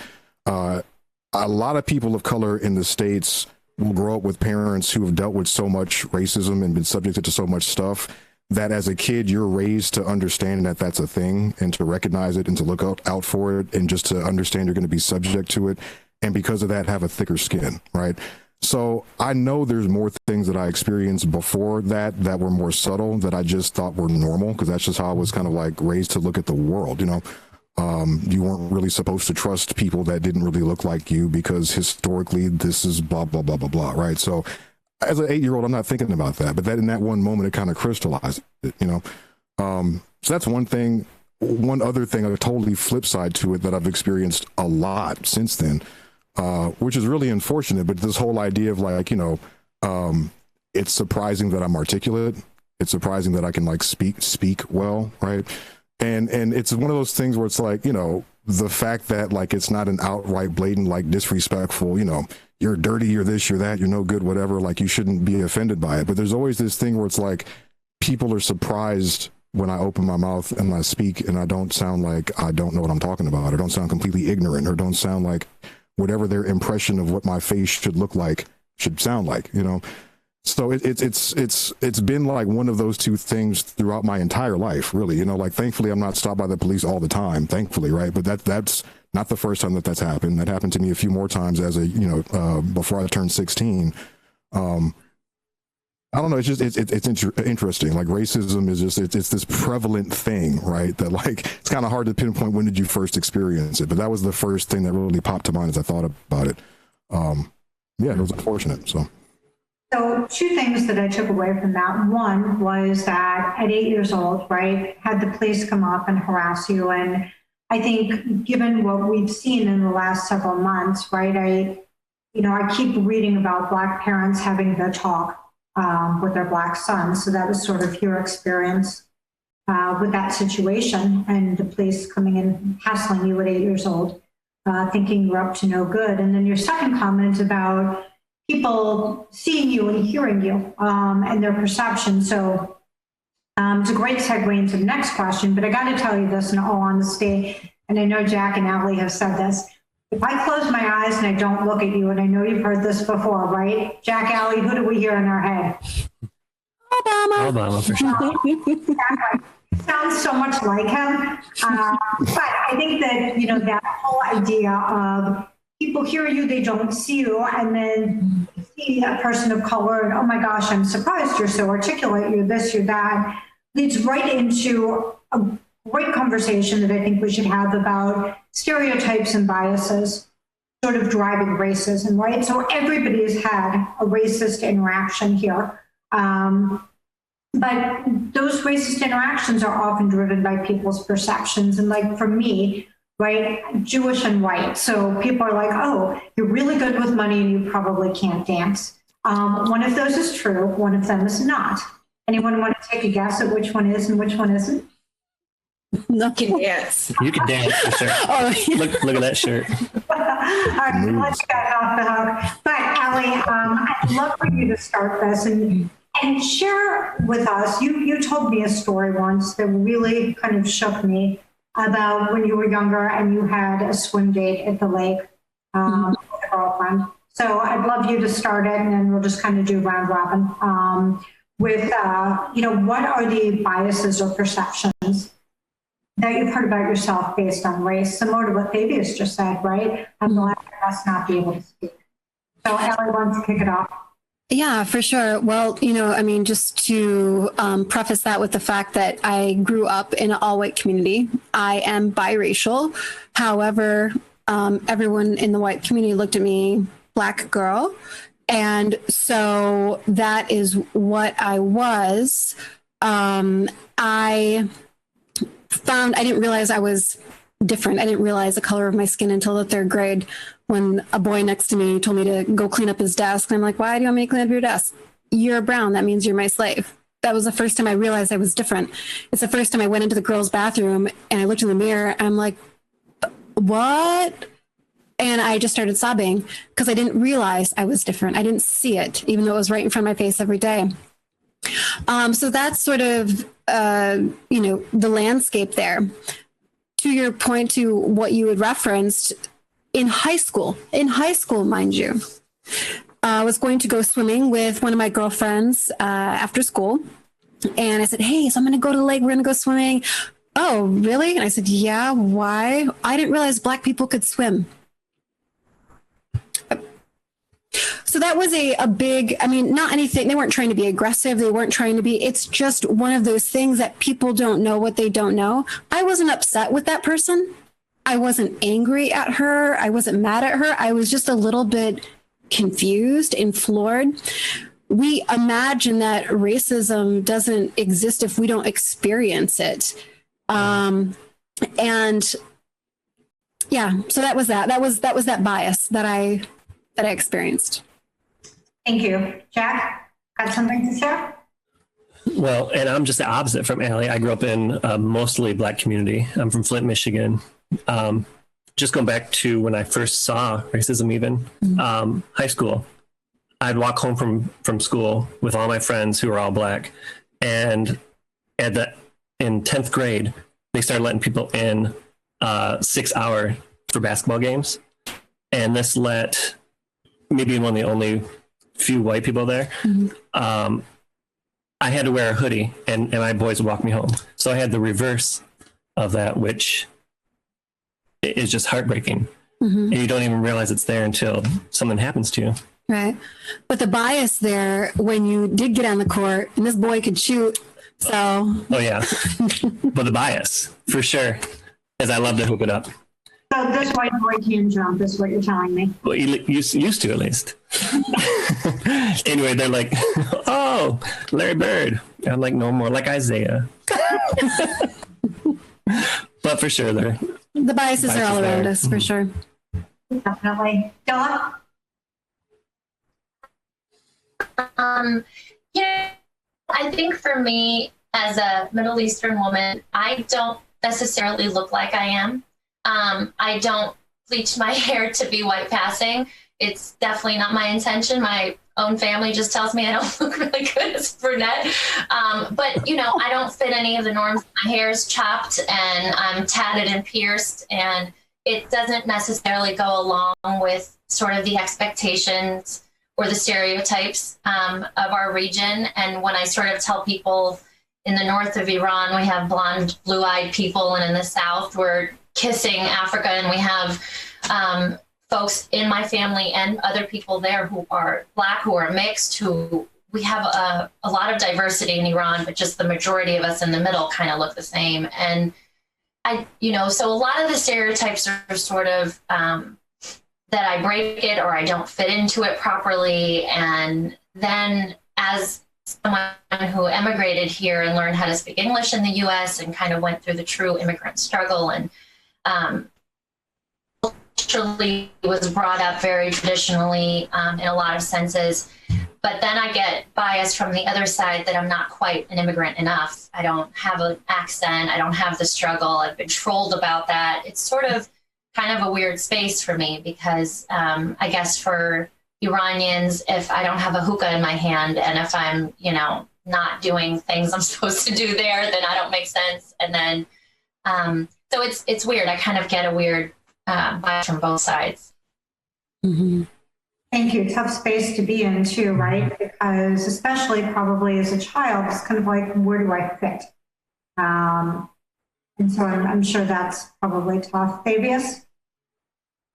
A lot of people of color in the States will grow up with parents who have dealt with so much racism and been subjected to so much stuff that as a kid, you're raised to understand that that's a thing and to recognize it and to look out for it and just to understand you're going to be subject to it. And because of that, have a thicker skin, right? So I know there's more things that I experienced before that were more subtle that I just thought were normal, because that's just how I was kind of like raised to look at the world, you know. You weren't really supposed to trust people that didn't really look like you because historically this is blah, blah, blah, blah, blah, right? So as an 8-year-old, I'm not thinking about that, but that in that one moment, it kind of crystallized it, you know? So that's one thing. One other thing, a totally flip side to it that I've experienced a lot since then, which is really unfortunate, but this whole idea of like, you know, it's surprising that I'm articulate. It's surprising that I can like speak well, right? And it's one of those things where it's like, you know, the fact that like it's not an outright blatant, like disrespectful, you know, you're dirty, you're this, you're that, you're no good, whatever, like you shouldn't be offended by it. But there's always this thing where it's like people are surprised when I open my mouth and I speak and I don't sound like I don't know what I'm talking about, or don't sound completely ignorant, or don't sound like whatever their impression of what my face should look like should sound like, you know. So it's been like one of those two things throughout my entire life, really. You know, like thankfully I'm not stopped by the police all the time, thankfully, right? But that's not the first time that's happened. That happened to me a few more times as a, you know, before I turned 16. I don't know. It's just it's interesting. Like racism is just it's this prevalent thing, right? That like it's kind of hard to pinpoint when did you first experience it. But that was the first thing that really popped to mind as I thought about it. Yeah, it was unfortunate. So 2 things that I took away from that. One was that at 8 years old, right, had the police come up and harass you. And I think given what we've seen in the last several months, right, I keep reading about Black parents having the talk with their Black sons. So that was sort of your experience with that situation, and the police coming in, hassling you at 8 years old, thinking you're up to no good. And then your second comment about people seeing you and hearing you and their perception. So it's a great segue into the next question, but I got to tell you this in all honesty, and I know Jack and Allié have said this. If I close my eyes and I don't look at you, and I know you've heard this before, right? Jack, Allié, who do we hear in our head? Obama, for sure. Sounds so much like him. But I think that, you know, that whole idea of people hear you, they don't see you, and then see a person of color, and oh my gosh, I'm surprised you're so articulate, you're this, you're that, leads right into a great conversation that I think we should have about stereotypes and biases sort of driving racism, right? So everybody has had a racist interaction here. But those racist interactions are often driven by people's perceptions. And like for me, right, Jewish and white. So people are like, oh, you're really good with money and you probably can't dance. One of those is true. One of them is not. Anyone want to take a guess at which one is and which one isn't? No. You can dance. You can dance for sure. Oh, yeah. Look at that shirt. All right, let's get off the hook. But Allié, I'd love for you to start this and share with us. You told me a story once that really kind of shook me about when you were younger and you had a swim date at the lake with a girlfriend. So I'd love you to start it, and then we'll just kind of do round robin with, what are the biases or perceptions that you've heard about yourself based on race, similar to what Fabius just said, right? I'm glad for us not be able to speak. So Allié wants to kick it off. Yeah, for sure. Well, just to preface that with the fact that I grew up in an all-white community. I am biracial. However, everyone in the white community looked at me, Black girl. And so that is what I was. I didn't realize I was different. I didn't realize the color of my skin until the 3rd grade, when a boy next to me told me to go clean up his desk. And I'm like, why do you want me to clean up your desk? You're brown. That means you're my slave. that was the first time I realized I was different. It's the first time I went into the girls' bathroom and I looked in the mirror and I'm like, what? And I just started sobbing because I didn't realize I was different. I didn't see it, even though it was right in front of my face every day. So that's sort of, the landscape there. To your point, to what you had referenced, in high school, mind you, I was going to go swimming with one of my girlfriends after school. And I said, hey, so I'm going to go to the lake. We're going to go swimming. Oh, really? And I said, yeah, why? I didn't realize Black people could swim. So that was a big, not anything. They weren't trying to be aggressive. They weren't trying to be, it's just one of those things that people don't know what they don't know. I wasn't upset with that person. I wasn't angry at her. I wasn't mad at her. I was just a little bit confused and floored. We imagine that racism doesn't exist if we don't experience it. So that was that bias that I experienced. Thank you. Jack, got something to share? Well, and I'm just the opposite from Allie. I grew up in a mostly Black community. I'm from Flint, Michigan. Just going back to when I first saw racism, even high school, I'd walk home from school with all my friends who were all Black. And in 10th grade, they started letting people in 6 hour for basketball games. And this let me being one of the only few white people there. I had to wear a hoodie and my boys would walk me home. So I had the reverse of that, which is just heartbreaking. And you don't even realize it's there until something happens to you. Right. But the bias there, when you did get on the court and this boy could shoot, so. Oh yeah. But the bias, for sure, is I love to hoop it up. So this white boy can jump is what you're telling me. Well, you used to, at least. Anyway, they're like, oh, Larry Bird. I'm like, no more like Isaiah. But for sure, the biases are all around us, for sure. Definitely. Della? I think for me, as a Middle Eastern woman, I don't necessarily look like I am. I don't bleach my hair to be white passing. It's definitely not my intention. My own family just tells me I don't look really good as a brunette. But, I don't fit any of the norms. My hair is chopped and I'm tatted and pierced, and it doesn't necessarily go along with sort of the expectations or the stereotypes of our region. And when I sort of tell people in the north of Iran, we have blonde, blue-eyed people, and in the south, we're kissing Africa, and we have folks in my family and other people there who are Black, who are mixed, who we have a lot of diversity in Iran, but just the majority of us in the middle kind of look the same. And so a lot of the stereotypes are sort of that I break it or I don't fit into it properly. And then as someone who emigrated here and learned how to speak English in the US and kind of went through the true immigrant struggle and culturally was brought up very traditionally in a lot of senses. But then I get biased from the other side that I'm not quite an immigrant enough. I don't have an accent. I don't have the struggle. I've been trolled about that. It's sort of kind of a weird space for me because I guess for Iranians, if I don't have a hookah in my hand and if I'm, not doing things I'm supposed to do there, then I don't make sense. And then, so it's weird. I kind of get a weird bias from both sides. Mm-hmm. Thank you. Tough space to be in too, right? Because especially probably as a child, it's kind of like, where do I fit? And so I'm sure that's probably tough. Fabius?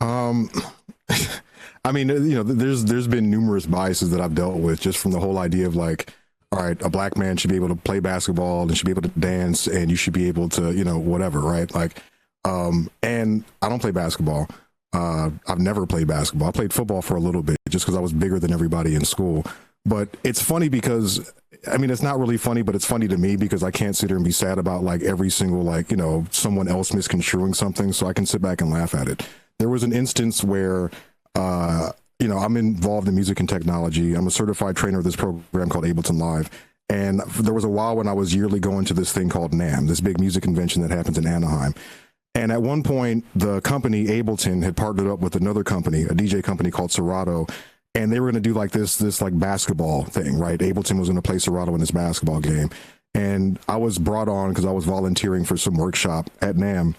I mean, there's been numerous biases that I've dealt with just from the whole idea of like, all right, a Black man should be able to play basketball and should be able to dance and you should be able to, whatever, right? Like, and I don't play basketball. I've never played basketball. I played football for a little bit just because I was bigger than everybody in school. But it's funny because, it's not really funny, but it's funny to me because I can't sit here and be sad about like every single, someone else misconstruing something. So I can sit back and laugh at it. There was an instance where, I'm involved in music and technology. I'm a certified trainer of this program called Ableton Live. And there was a while when I was yearly going to this thing called NAMM, this big music convention that happens in Anaheim. And at one point, the company Ableton had partnered up with another company, a DJ company called Serato, and they were going to do like this like basketball thing, right? Ableton was going to play Serato in this basketball game. And I was brought on because I was volunteering for some workshop at NAMM.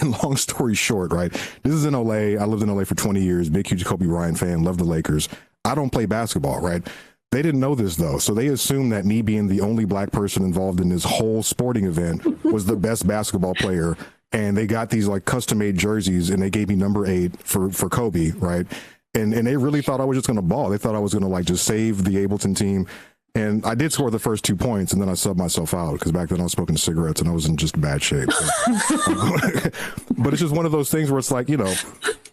And long story short, right? This is in LA. I lived in LA for 20 years, big, huge Kobe Bryant fan, love the Lakers. I don't play basketball, right? They didn't know this though. So they assumed that me being the only black person involved in this whole sporting event was the best basketball player. And they got these like custom made jerseys and they gave me number 8 for Kobe, right? And they really thought I was just going to ball. They thought I was going to like just save the Ableton team. And I did score the first 2 points and then I subbed myself out because back then I was smoking cigarettes and I was in just bad shape. So. But it's just one of those things where it's like, you know,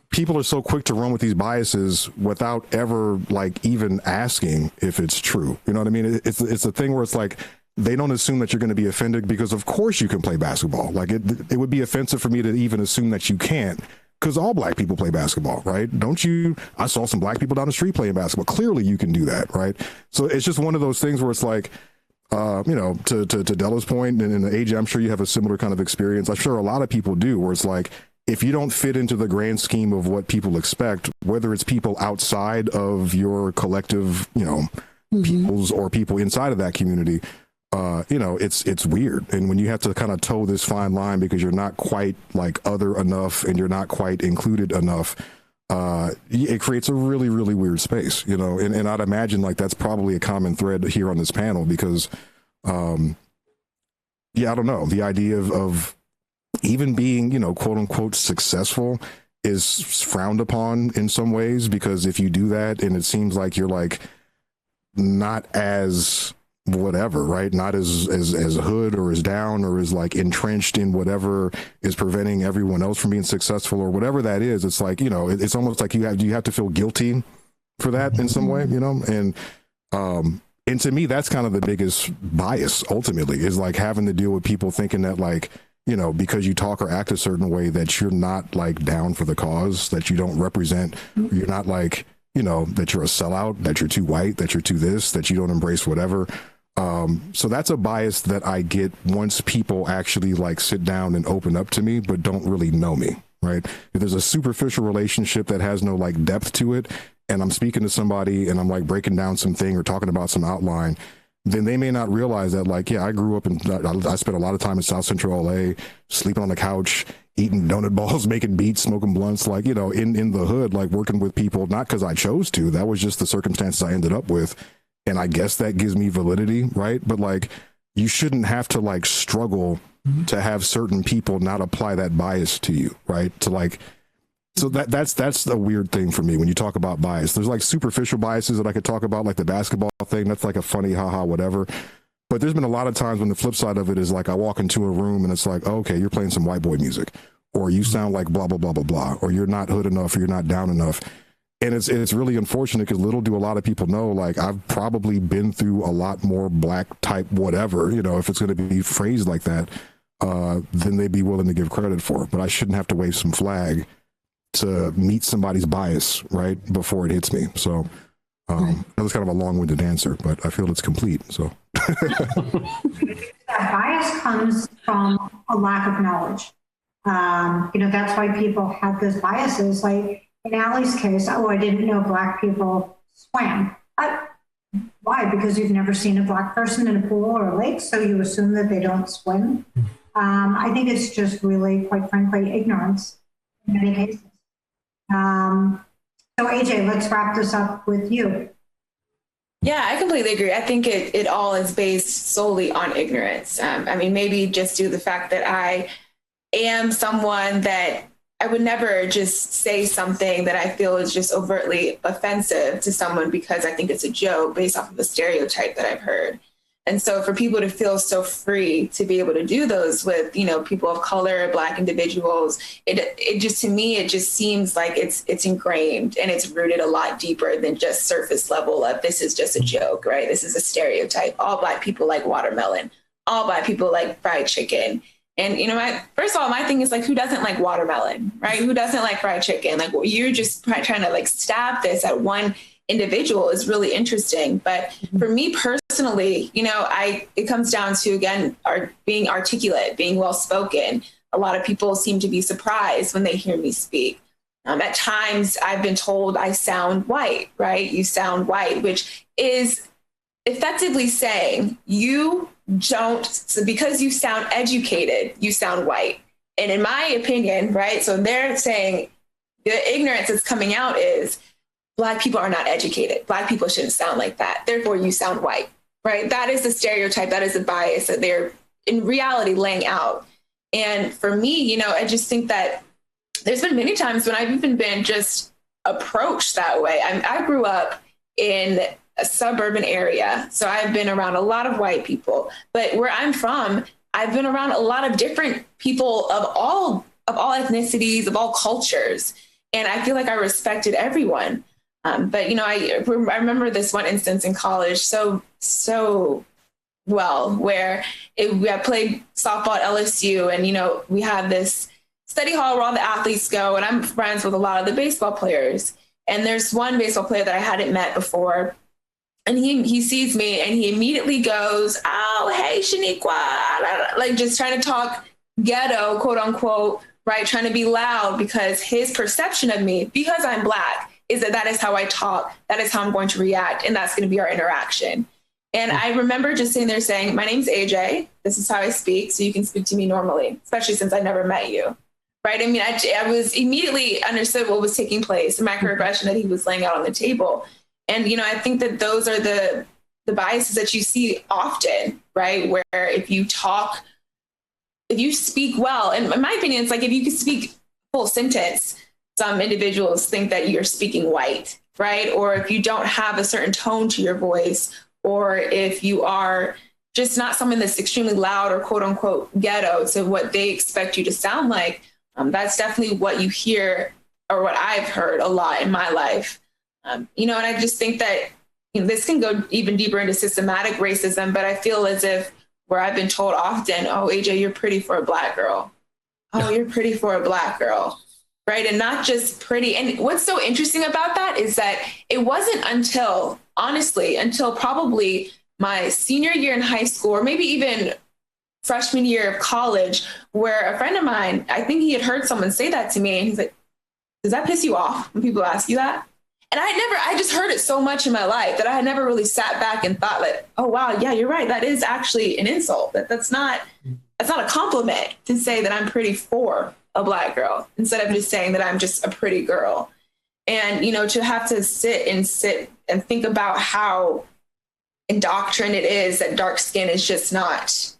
people are so quick to run with these biases without ever like even asking if it's true. You know what I mean? It's a thing where it's like, they don't assume that you're going to be offended because of course you can play basketball. Like it would be offensive for me to even assume that you can't because all black people play basketball, right? Don't you? I saw some black people down the street playing basketball. Clearly you can do that, right? So it's just one of those things where it's like, you know, to Della's point, and in the age, I'm sure you have a similar kind of experience. I'm sure a lot of people do, where it's like, if you don't fit into the grand scheme of what people expect, whether it's people outside of your collective, you know, peoples or people inside of that community, you know, it's weird. And when you have to kind of toe this fine line because you're not quite like other enough and you're not quite included enough, it creates a really, really weird space, you know, and I'd imagine like that's probably a common thread here on this panel because, yeah, I don't know, the idea of even being, you know, quote unquote successful is frowned upon in some ways, because if you do that and it seems like you're like not as whatever, right? Not as hood or as down or as like entrenched in whatever is preventing everyone else from being successful or whatever that is. It's like, you know, it's almost like you have to feel guilty for that in some way, you know? And to me, that's kind of the biggest bias ultimately, is like having to deal with people thinking that like, you know, because you talk or act a certain way that you're not like down for the cause, that you don't represent, you're not like, you know, that you're a sellout, that you're too white, that you're too this, that you don't embrace whatever. So that's a bias that I get once people actually like sit down and open up to me, but don't really know me, right? If there's a superficial relationship that has no like depth to it, and I'm speaking to somebody and I'm like breaking down something or talking about some outline, then they may not realize that like, yeah, I grew up I spent a lot of time in South Central LA, sleeping on the couch, eating donut balls, making beats, smoking blunts, like, you know, in the hood, like working with people, not because I chose to, that was just the circumstances I ended up with. And I guess that gives me validity, right? But like, you shouldn't have to like struggle to have certain people not apply that bias to you, right? To like, so that's a weird thing for me when you talk about bias. There's like superficial biases that I could talk about, like the basketball thing. That's like a funny, haha, whatever. But there's been a lot of times when the flip side of it is like, I walk into a room and it's like, oh, okay, you're playing some white boy music, or you sound like blah, blah, blah, blah, blah, or you're not hood enough, or you're not down enough. And it's really unfortunate because little do a lot of people know, like I've probably been through a lot more black type whatever, you know, if it's going to be phrased like that, then they'd be willing to give credit for it. But I shouldn't have to wave some flag to meet somebody's bias right before it hits me. So that was kind of a long-winded answer, but I feel it's complete. So that bias comes from a lack of knowledge. You know, that's why people have those biases. Like in Allie's case, oh, I didn't know black people swam. Why? Because you've never seen a black person in a pool or a lake, so you assume that they don't swim. I think it's just really, quite frankly, ignorance in many cases. So AJ, let's wrap this up with you. Yeah, I completely agree. I think it all is based solely on ignorance. I mean, maybe just due to the fact that I am someone that I would never just say something that I feel is just overtly offensive to someone because I think it's a joke based off of a stereotype that I've heard. And so for people to feel so free to be able to do those with, you know, people of color, Black individuals, it just, to me, it just seems like it's ingrained and it's rooted a lot deeper than just surface level of this is just a joke, right? This is a stereotype. All Black people like watermelon. All Black people like fried chicken. And, you know, first of all, my thing is like, who doesn't like watermelon, right? Who doesn't like fried chicken? Like, well, you're just trying to like stop this at one individual is really interesting. But for me personally, it comes down to, again, being articulate, being well-spoken. A lot of people seem to be surprised when they hear me speak. At times I've been told I sound white, right? You sound white, which is effectively saying you don't, so because you sound educated, you sound white. And in my opinion, right? So they're saying the ignorance that's coming out is Black people are not educated. Black people shouldn't sound like that. Therefore, you sound white, right? That is the stereotype. That is the bias that they're in reality laying out. And for me, I just think that there's been many times when I've even been just approached that way. I grew up in a suburban area, so I've been around a lot of white people. But where I'm from, I've been around a lot of different people of all ethnicities, of all cultures, and I feel like I respected everyone. But I remember this one instance in college so well, where we had played softball at LSU, and we had this study hall where all the athletes go, and I'm friends with a lot of the baseball players. And there's one baseball player that I hadn't met before, and he sees me and he immediately goes, "Oh, hey, Shaniqua," like just trying to talk ghetto, quote unquote, right? Trying to be loud because his perception of me, because I'm Black, is that is how I talk. That is how I'm going to react. And that's going to be our interaction. And I remember just sitting there saying, "My name's AJ. This is how I speak. So you can speak to me normally, especially since I never met you." Right. I mean, I was immediately understood what was taking place, the microaggression that he was laying out on the table. And, I think that those are the biases that you see often, right? Where if you speak well, and in my opinion, it's like if you can speak full sentence, some individuals think that you're speaking white, right? Or if you don't have a certain tone to your voice, or if you are just not someone that's extremely loud or quote unquote ghetto to what they expect you to sound like, that's definitely what you hear, or what I've heard a lot in my life. And I just think that this can go even deeper into systematic racism, but I feel as if where I've been told often, "Oh, AJ, you're pretty for a Black girl. Oh, you're pretty for a Black girl." Right. And not just pretty. And what's so interesting about that is that it wasn't until probably my senior year in high school, or maybe even freshman year of college, where a friend of mine, I think he had heard someone say that to me, and he's like, "Does that piss you off when people ask you that?" And I just heard it so much in my life that I had never really sat back and thought like, "Oh, wow, yeah, you're right. That is actually an insult. That's not a compliment to say that I'm pretty for a Black girl, instead of just saying that I'm just a pretty girl." And, to have to sit and think about how indoctrined it is that dark skin is just not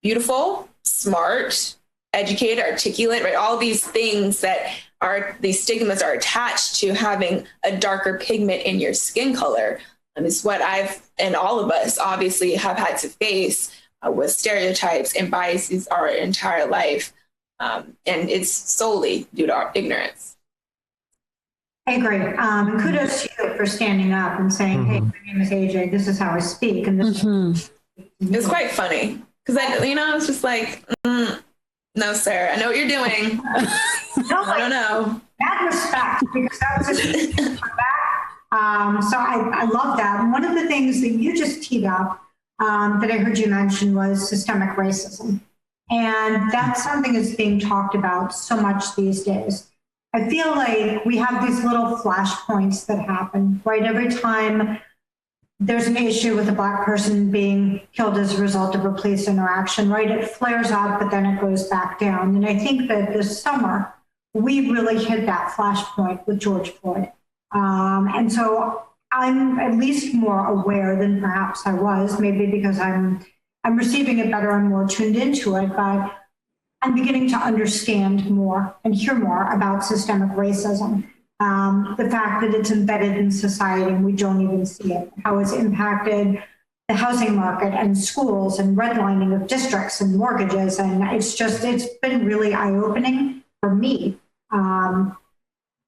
beautiful, smart, educated, articulate, right? All these things that these stigmas are attached to having a darker pigment in your skin color. Is what and all of us obviously have had to face with stereotypes and biases our entire life. And it's solely due to our ignorance. I agree. And kudos to you for standing up and saying, "Hey, my name is AJ. This is how I speak." And this It's quite funny because I was just like, "No, sir, I know what you're doing." I don't know. That respect, because that was just back. So I love that. And one of the things that you just teed up that I heard you mention was systemic racism. And that's something that's being talked about so much these days. I feel like we have these little flashpoints that happen, right? Every time there's an issue with a Black person being killed as a result of a police interaction, right? It flares up, but then it goes back down. And I think that this summer, we really hit that flashpoint with George Floyd. And so I'm at least more aware than perhaps I was, maybe because I'm receiving it better and more tuned into it, but I'm beginning to understand more and hear more about systemic racism. The fact that it's embedded in society and we don't even see it, how it's impacted the housing market and schools and redlining of districts and mortgages. And it's been really eye-opening for me. And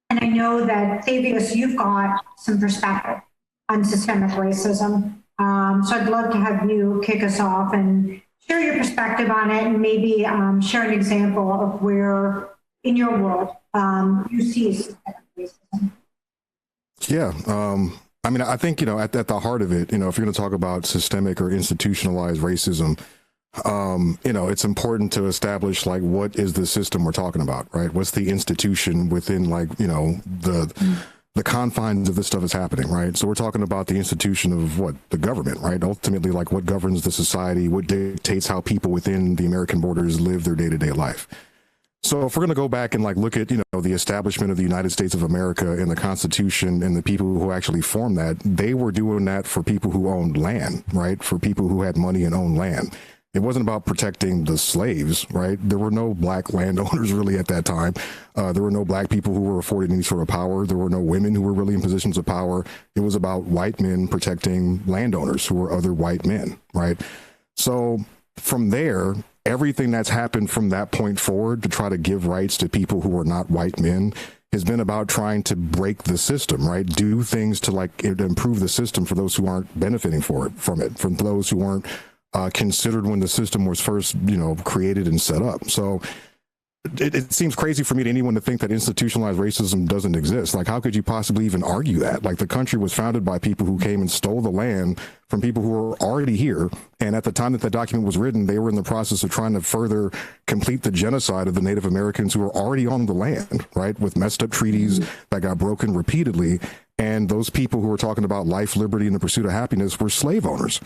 I know that, Thavius, you've got some perspective on systemic racism. So I'd love to have you kick us off and share your perspective on it, and maybe share an example of where in your world you see systemic racism. Yeah. I mean, I think, at the heart of it, if you're going to talk about systemic or institutionalized racism, it's important to establish, like, what is the system we're talking about, right? What's the institution within, like, the confines of this stuff is happening, right? So we're talking about the institution of what? The government, right? Ultimately, like, what governs the society, what dictates how people within the American borders live their day-to-day life. So if we're going to go back and, like, look at, the establishment of the United States of America and the Constitution and the people who actually formed that, they were doing that for people who owned land, right? For people who had money and owned land. It wasn't about protecting the slaves, right? There were no black landowners really at that time. There were no black people who were afforded any sort of power. There were no women who were really in positions of power. It was about white men protecting landowners who were other white men, right? So from there, everything that's happened from that point forward to try to give rights to people who are not white men has been about trying to break the system, right? Do things to, like, improve the system for those who aren't benefiting from those who weren't considered when the system was first, created and set up. So it seems crazy for me to anyone to think that institutionalized racism doesn't exist. Like, how could you possibly even argue that? Like, the country was founded by people who came and stole the land from people who were already here. And at the time that the document was written, they were in the process of trying to further complete the genocide of the Native Americans who were already on the land, right? With messed up treaties that got broken repeatedly. And those people who were talking about life, liberty, and the pursuit of happiness were slave owners.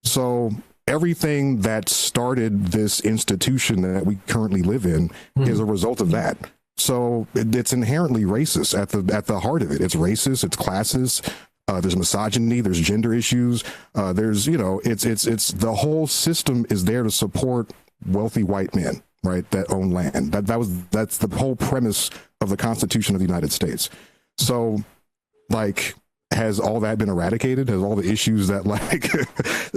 So everything that started this institution that we currently live in is a result of that. So it's inherently racist at the heart of it. It's racist, it's classist, there's misogyny, there's gender issues, there's, it's the whole system is there to support wealthy white men, right, that own land. That's the whole premise of the Constitution of the United States. So, like, has all that been eradicated? Has all the issues that, like,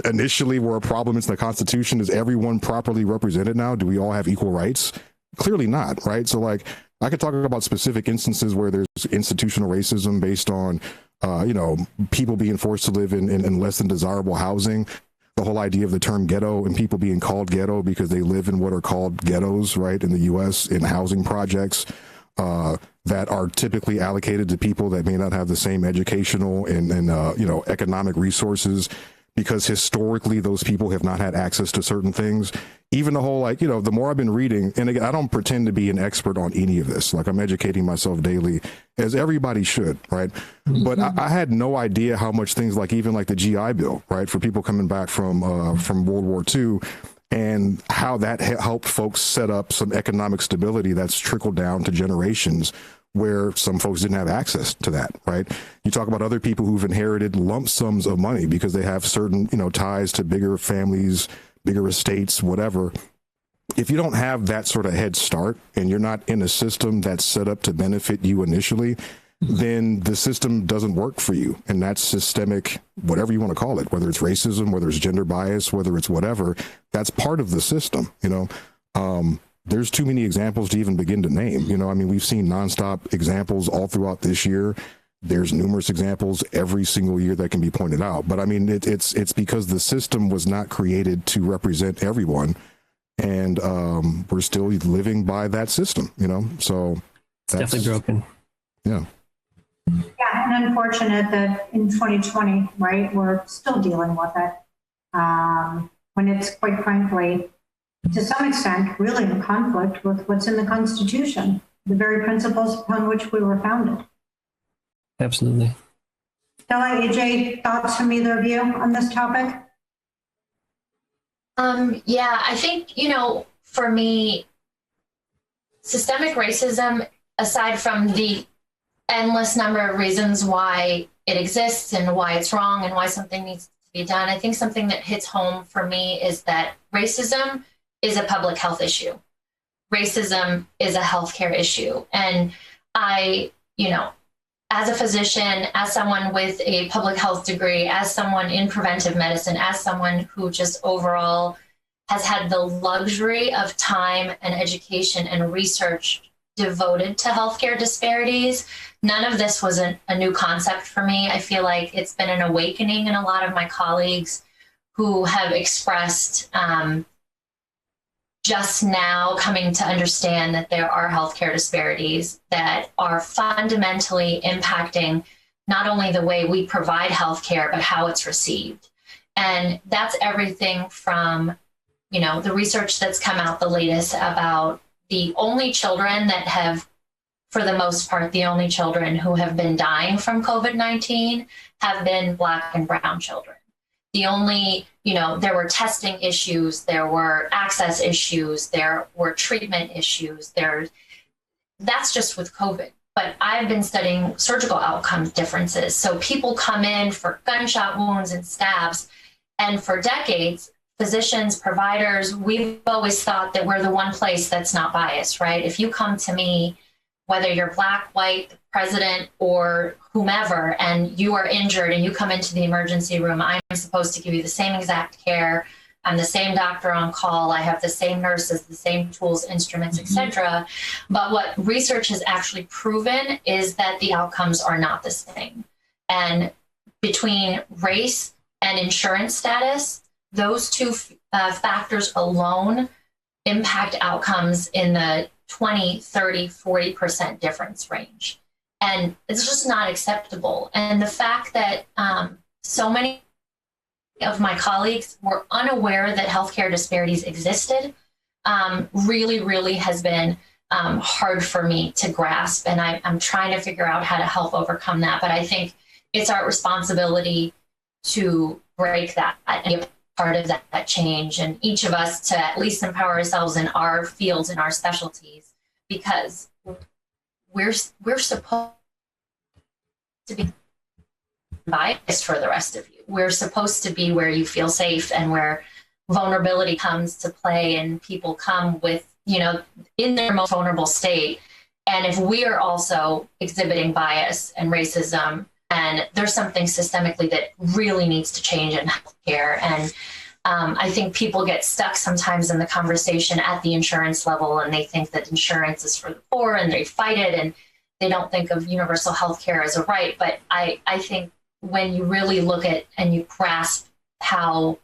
initially were a problem in the Constitution, is everyone properly represented now? Do we all have equal rights? Clearly not, right? So, like, I could talk about specific instances where there's institutional racism based on, people being forced to live in less than desirable housing. The whole idea of the term ghetto and people being called ghetto because they live in what are called ghettos, right, in the U.S., in housing projects that are typically allocated to people that may not have the same educational and economic resources, because historically those people have not had access to certain things. Even the whole, like, the more I've been reading, and again, I don't pretend to be an expert on any of this. Like, I'm educating myself daily, as everybody should, right? But I had no idea how much things like, even like the GI Bill, right, for people coming back from World War II, and how that helped folks set up some economic stability that's trickled down to generations where some folks didn't have access to that, right? You talk about other people who've inherited lump sums of money because they have certain, ties to bigger families, bigger estates, whatever. If you don't have that sort of head start and you're not in a system that's set up to benefit you initially, then the system doesn't work for you. And that's systemic, whatever you want to call it, whether it's racism, whether it's gender bias, whether it's whatever, that's part of the system, There's too many examples to even begin to name. We've seen nonstop examples all throughout this year. There's numerous examples every single year that can be pointed out. But it's because the system was not created to represent everyone. And we're still living by that system, So it's definitely broken. Yeah. Yeah, and unfortunate that in 2020, right, we're still dealing with it. When it's, quite frankly, to some extent, really in conflict with what's in the Constitution, the very principles upon which we were founded. Absolutely. Stella, AJ, thoughts from either of you on this topic? Yeah, I think, for me, systemic racism, aside from the endless number of reasons why it exists and why it's wrong and why something needs to be done, I think something that hits home for me is that racism is a public health issue. Racism is a healthcare issue. And I, as a physician, as someone with a public health degree, as someone in preventive medicine, as someone who just overall has had the luxury of time and education and research devoted to healthcare disparities, none of this was a new concept for me. I feel like it's been an awakening in a lot of my colleagues who have expressed just now coming to understand that there are healthcare disparities that are fundamentally impacting not only the way we provide healthcare, but how it's received. And that's everything from, the research that's come out the latest about the only children that have, for the most part, the only children who have been dying from COVID-19 have been Black and brown children. The only, there were testing issues, there were access issues, there were treatment issues, that's just with COVID. But I've been studying surgical outcomes differences. So people come in for gunshot wounds and stabs, and for decades, physicians, providers, we've always thought that we're the one place that's not biased, right? If you come to me, whether you're Black, white, president, or whomever, and you are injured and you come into the emergency room, I'm supposed to give you the same exact care. I'm the same doctor on call. I have the same nurses, the same tools, instruments, etc. But what research has actually proven is that the outcomes are not the same. And between race and insurance status, those two factors alone impact outcomes in the 20, 30, 40% difference range. And it's just not acceptable. And the fact that so many of my colleagues were unaware that healthcare disparities existed really, really has been hard for me to grasp. And I'm trying to figure out how to help overcome that. But I think it's our responsibility to break that and be a part of that change. And each of us to at least empower ourselves in our fields and our specialties, because we're supposed to be biased for the rest of you. We're supposed to be where you feel safe and where vulnerability comes to play, and people come with, in their most vulnerable state. And if we are also exhibiting bias and racism, and there's something systemically that really needs to change in healthcare. And I think people get stuck sometimes in the conversation at the insurance level, and they think that insurance is for the poor and they fight it, and they don't think of universal healthcare as a right. But I think when you really look at and you grasp how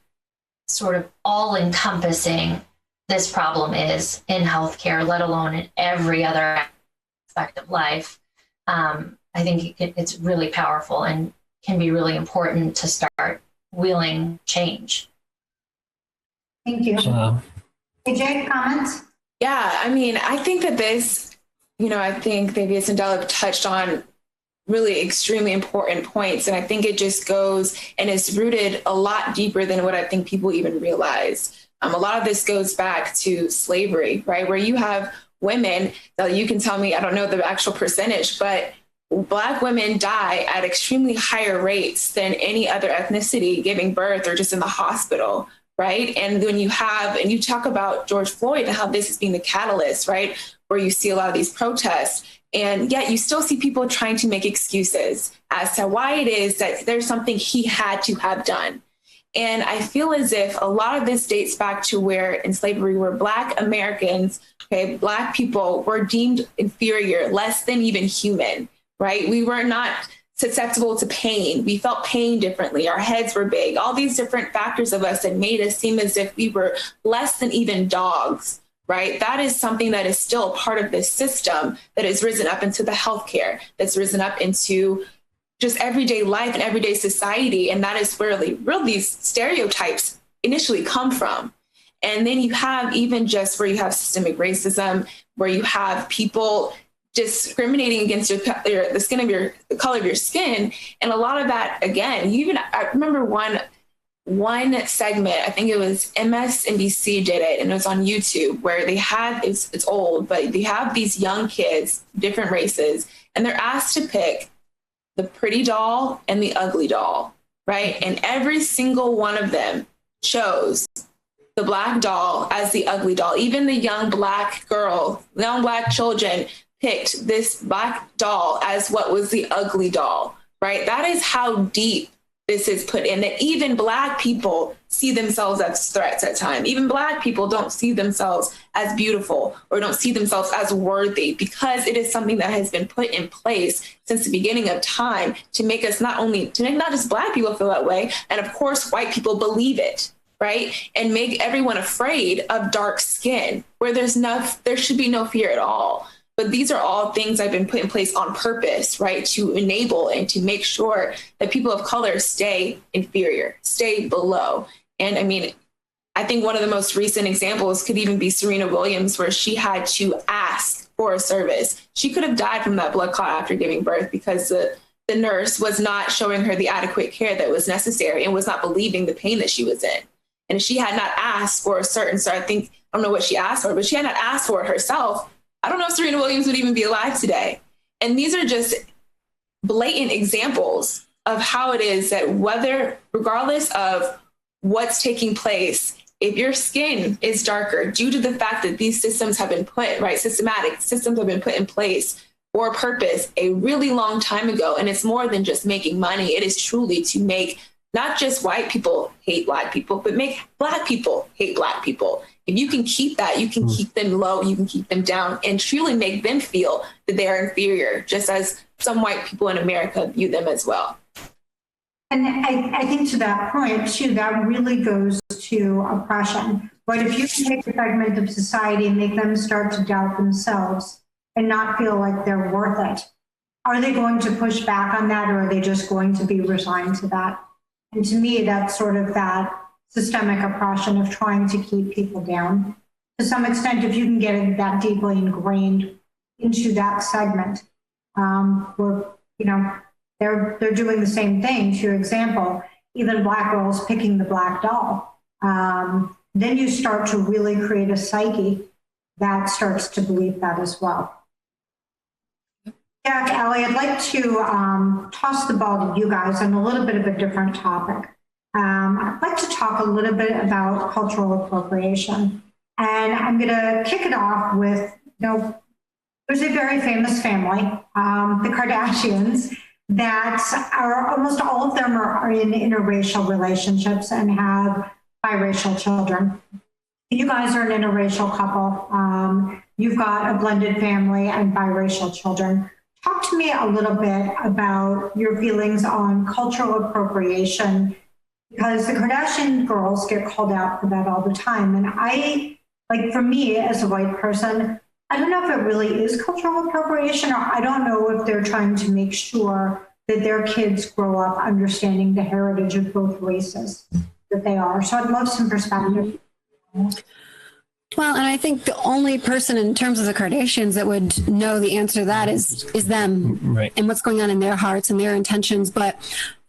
sort of all-encompassing this problem is in healthcare, let alone in every other aspect of life, I think it's really powerful and can be really important to start wheeling change. Thank you. AJ, comments? Yeah, I think that this, I think Thavius and Della touched on really extremely important points. And I think it just goes and is rooted a lot deeper than what I think people even realize. A lot of this goes back to slavery, right? Where you have women that you can tell me, I don't know the actual percentage, but Black women die at extremely higher rates than any other ethnicity giving birth or just in the hospital, right? And when you talk about George Floyd and how this is being the catalyst, right? Where you see a lot of these protests, and yet you still see people trying to make excuses as to why it is that there's something he had to have done. And I feel as if a lot of this dates back to where in slavery, where Black Americans, Black people were deemed inferior, less than even human, right? We were not susceptible to pain. We felt pain differently. Our heads were big. All these different factors of us that made us seem as if we were less than even dogs, right? That is something that is still a part of this system that has risen up into the healthcare, that's risen up into just everyday life and everyday society. And that is where these stereotypes initially come from. And then you have even just where you have systemic racism, where you have people discriminating against the color of your skin. And a lot of that, again, I remember one segment, I think it was MSNBC did it, and it was on YouTube, where they had, it's old, but they have these young kids, different races, and they're asked to pick the pretty doll and the ugly doll, right? And every single one of them chose the Black doll as the ugly doll. Even the young Black children picked this Black doll as what was the ugly doll, right? That is how deep this is put in, that even Black people see themselves as threats at times. Even Black people don't see themselves as beautiful or don't see themselves as worthy, because it is something that has been put in place since the beginning of time to make us not just Black people feel that way, and of course, white people believe it, right? And make everyone afraid of dark skin, where there should be no fear at all. But these are all things I've been put in place on purpose, right? To enable and to make sure that people of color stay inferior, stay below. And I mean, I think one of the most recent examples could even be Serena Williams, where she had to ask for a service. She could have died from that blood clot after giving birth because the nurse was not showing her the adequate care that was necessary and was not believing the pain that she was in. And if she had not asked for a certain, so I don't know what she asked for, but she had not asked for it herself, I don't know if Serena Williams would even be alive today. And these are just blatant examples of how it is that regardless of what's taking place, if your skin is darker due to the fact that these systems have been put, right, systematic systems have been put in place for a purpose a really long time ago. And it's more than just making money. It is truly to make not just white people hate Black people, but make Black people hate Black people. If you can keep that, you can keep them low, you can keep them down, and truly make them feel that they are inferior, just as some white people in America view them as well. And I think to that point, too, that really goes to oppression. But if you can take a segment of society and make them start to doubt themselves and not feel like they're worth it, are they going to push back on that, or are they just going to be resigned to that? And to me, that's sort of that systemic oppression of trying to keep people down. To some extent, if you can get it that deeply ingrained into that segment, where, you know, they're doing the same thing. To your example, even Black girls picking the black doll. Then you start to really create a psyche that starts to believe that as well. Jack, Allie, I'd like to toss the ball to you guys on a little bit of a different topic. I'd like to talk a little bit about cultural appropriation. And I'm going to kick it off with, you know, there's a very famous family, the Kardashians, that are almost all of them are in interracial relationships and have biracial children. You guys are an interracial couple. You've got a blended family and biracial children. Talk to me a little bit about your feelings on cultural appropriation, because the Kardashian girls get called out for that all the time. And for me as a white person, I don't know if it really is cultural appropriation, or I don't know if they're trying to make sure that their kids grow up understanding the heritage of both races that they are. So I'd love some perspective. Well, and I think the only person in terms of the Kardashians that would know the answer to that is them, right, and what's going on in their hearts and their intentions. But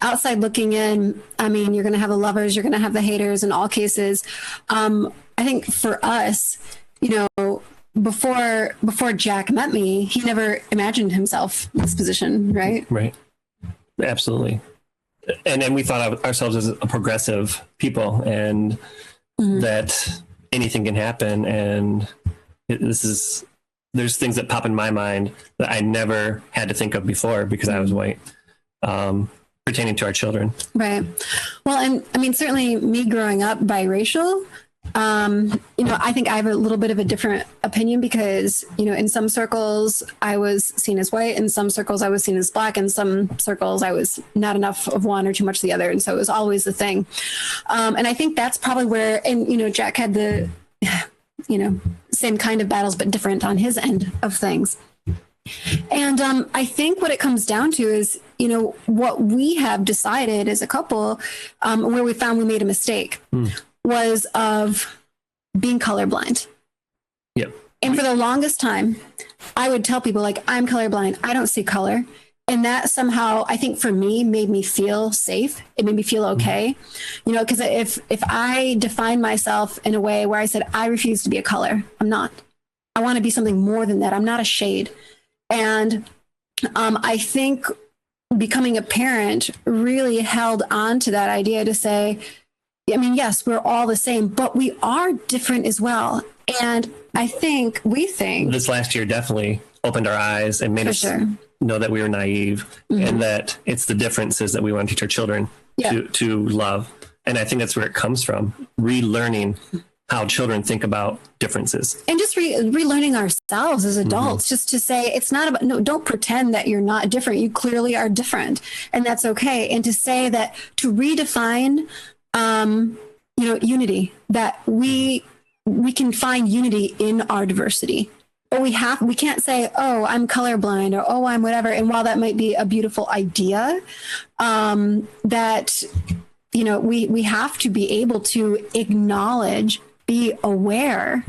outside looking in, I mean, you're going to have the lovers, you're going to have the haters in all cases. I think for us, you know, before Jack met me, he never imagined himself in this position, right? Right. Absolutely. And we thought of ourselves as a progressive people, and that anything can happen. And there's things that pop in my mind that I never had to think of before because I was white, pertaining to our children. Right. Well, and I mean, certainly me growing up biracial, you know, I think I have a little bit of a different opinion because, you know, in some circles I was seen as white, in some circles I was seen as Black, in some circles I was not enough of one or too much of the other. And so it was always the thing. And I think that's probably where, and, you know, Jack had the, you know, same kind of battles, but different on his end of things. And I think what it comes down to is, you know, what we have decided as a couple, where we found we made a mistake. Was of being colorblind. Yep. And for the longest time, I would tell people, like, I'm colorblind, I don't see color. And that somehow, I think for me, made me feel safe. It made me feel okay. You know, because if I define myself in a way where I said, I refuse to be a color, I'm not. I want to be something more than that. I'm not a shade. And I think becoming a parent really held on to that idea to say, I mean, yes, we're all the same, but we are different as well. And we think this last year definitely opened our eyes and made us know that we were naive, and that it's the differences that we want to teach our children to love. And I think that's where it comes from, relearning how children think about differences. And just relearning ourselves as adults, just to say, it's not about, no, don't pretend that you're not different. You clearly are different, and that's okay. And to say that, to redefine you know, unity, that we can find unity in our diversity. But we can't say, oh, I'm colorblind, or oh, I'm whatever. And while that might be a beautiful idea, that, you know, we have to be able to acknowledge, be aware,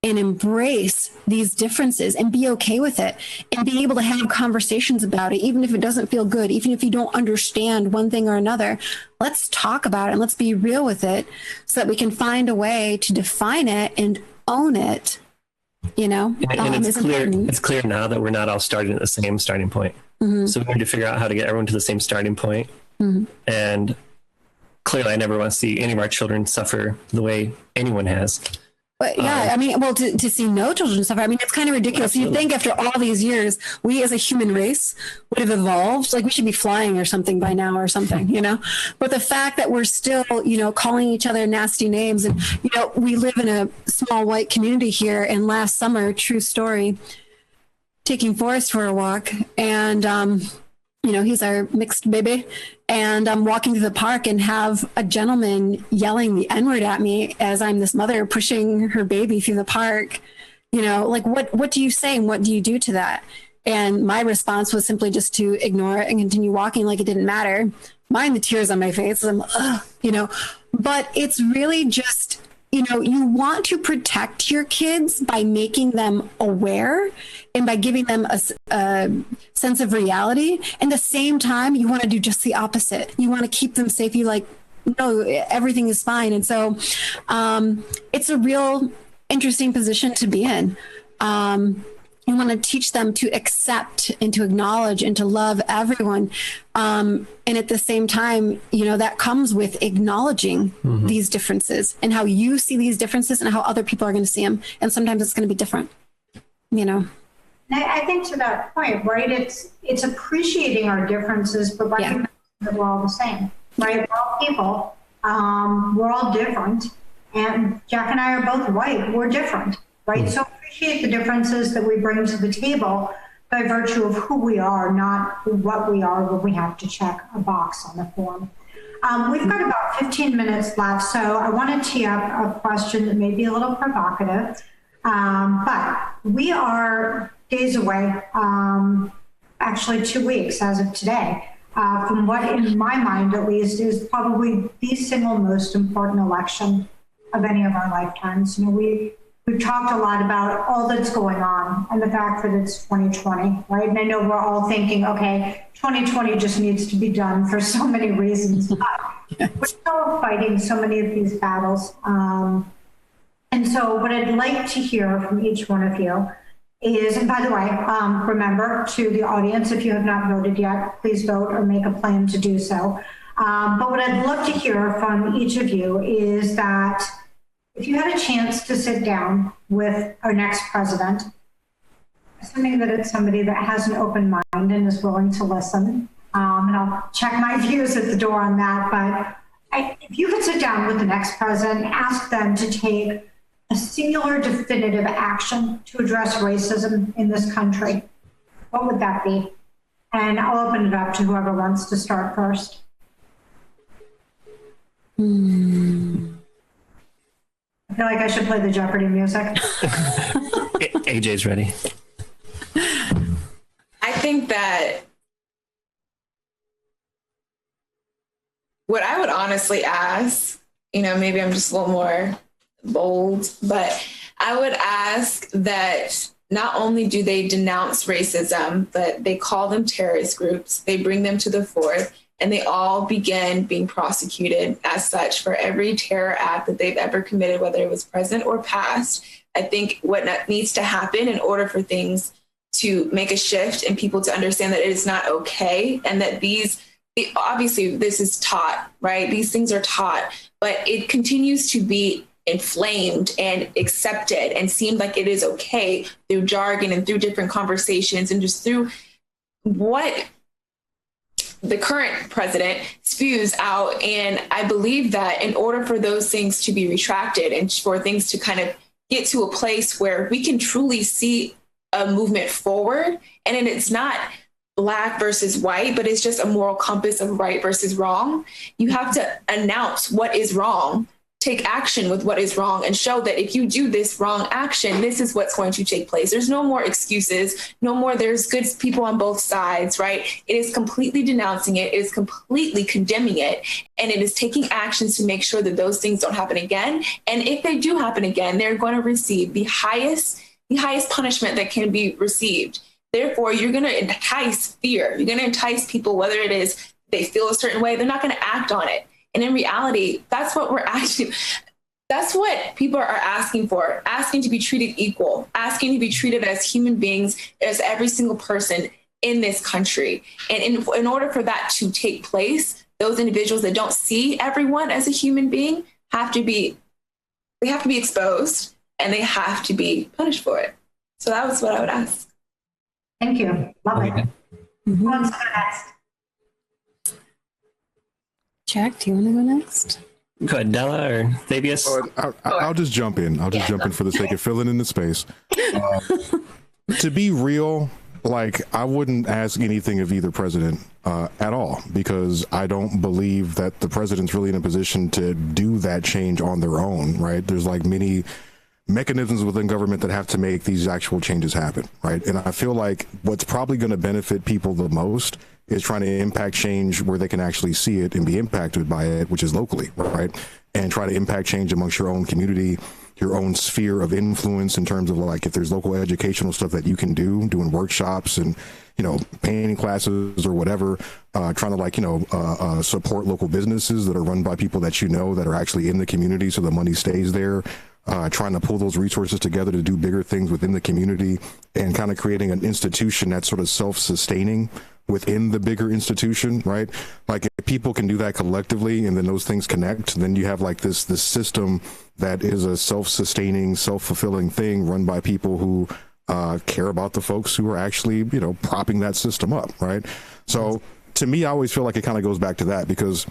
and embrace these differences and be okay with it, and be able to have conversations about it, even if it doesn't feel good, even if you don't understand one thing or another. Let's talk about it and let's be real with it so that we can find a way to define it and own it, you know? And it's clear now that we're not all starting at the same starting point. Mm-hmm. So we need to figure out how to get everyone to the same starting point. Mm-hmm. And clearly I never want to see any of our children suffer the way anyone has. But yeah, I mean, well, to see no children suffer, I mean, it's kind of ridiculous. Absolutely. You think after all these years, we as a human race would have evolved, like we should be flying or something by now or something, you know? But the fact that we're still, you know, calling each other nasty names, and, you know, we live in a small white community here, and last summer, true story, taking Forrest for a walk, and, you know, he's our mixed baby. And I'm walking through the park and have a gentleman yelling the N-word at me as I'm this mother pushing her baby through the park. You know, like, what do you say and what do you do to that? And my response was simply just to ignore it and continue walking like it didn't matter. Mind the tears on my face. I'm, you know, but it's really just, you know, you want to protect your kids by making them aware and by giving them a sense of reality. And at the same time, you want to do just the opposite. You want to keep them safe. You like, no, everything is fine. And so it's a real interesting position to be in. You want to teach them to accept and to acknowledge and to love everyone. And at the same time, you know, that comes with acknowledging these differences and how you see these differences and how other people are going to see them. And sometimes it's going to be different, you know. I think to that point, right, it's appreciating our differences, but recognizing that we're all the same, right? We're all people. We're all different. And Jack and I are both white. We're different, right? So appreciate the differences that we bring to the table by virtue of who we are, not what we are when we have to check a box on the form. We've got about 15 minutes left, so I want to tee up a question that may be a little provocative, but we are days away, actually 2 weeks as of today, from what in my mind at least is probably the single most important election of any of our lifetimes. You know, we've talked a lot about all that's going on and the fact that it's 2020, right? And I know we're all thinking, okay, 2020 just needs to be done for so many reasons, but we're still fighting so many of these battles. And so what I'd like to hear from each one of you is, and by the way, remember to the audience, if you have not voted yet, please vote or make a plan to do so. But what I'd love to hear from each of you is that if you had a chance to sit down with our next president, assuming that it's somebody that has an open mind and is willing to listen, and I'll check my views at the door on that, but if you could sit down with the next president and ask them to take a singular definitive action to address racism in this country, what would that be? And I'll open it up to whoever wants to start first. I feel like I should play the Jeopardy music. AJ's ready. I think that what I would honestly ask, you know, maybe I'm just a little more bold, but I would ask that not only do they denounce racism, but they call them terrorist groups, they bring them to the fore, and they all begin being prosecuted as such for every terror act that they've ever committed, whether it was present or past. I think what needs to happen in order for things to make a shift and people to understand that it is not okay, and that obviously this is taught, right? These things are taught, but it continues to be inflamed and accepted and seemed like it is okay through jargon and through different conversations and just through what the current president spews out. And I believe that in order for those things to be retracted and for things to kind of get to a place where we can truly see a movement forward, and it's not Black versus white, but it's just a moral compass of right versus wrong, you have to announce what is wrong, take action with what is wrong and show that if you do this wrong action, this is what's going to take place. There's no more excuses, no more there's good people on both sides, right? It is completely denouncing it. It is completely condemning it. And it is taking actions to make sure that those things don't happen again. And if they do happen again, they're going to receive the highest punishment that can be received. Therefore, you're going to entice fear. You're going to entice people, whether it is they feel a certain way, they're not going to act on it. And in reality, that's what that's what people are asking for, asking to be treated equal, asking to be treated as human beings, as every single person in this country. And in order for that to take place, those individuals that don't see everyone as a human being have to be exposed and they have to be punished for it. So that was what I would ask. Thank you. Love it. Who wants to go next? Jack, do you want to go next? Go ahead, Della or Fabius. I'll just jump in. I'll just jump in for the sake of filling in the space. To be real, like, I wouldn't ask anything of either president at all, because I don't believe that the president's really in a position to do that change on their own, right? There's like many mechanisms within government that have to make these actual changes happen, right? And I feel like what's probably going to benefit people the most is trying to impact change where they can actually see it and be impacted by it, which is locally, right? And try to impact change amongst your own community, your own sphere of influence, in terms of like if there's local educational stuff that you can do, doing workshops and, you know, painting classes or whatever, trying to like, you know, support local businesses that are run by people that you know that are actually in the community so the money stays there. Trying to pull those resources together to do bigger things within the community and kind of creating an institution that's sort of self-sustaining within the bigger institution, right? Like if people can do that collectively and then those things connect, then you have like this system that is a self-sustaining, self-fulfilling thing run by people who care about the folks who are actually, you know, propping that system up, right? So to me, I always feel like it kind of goes back to that because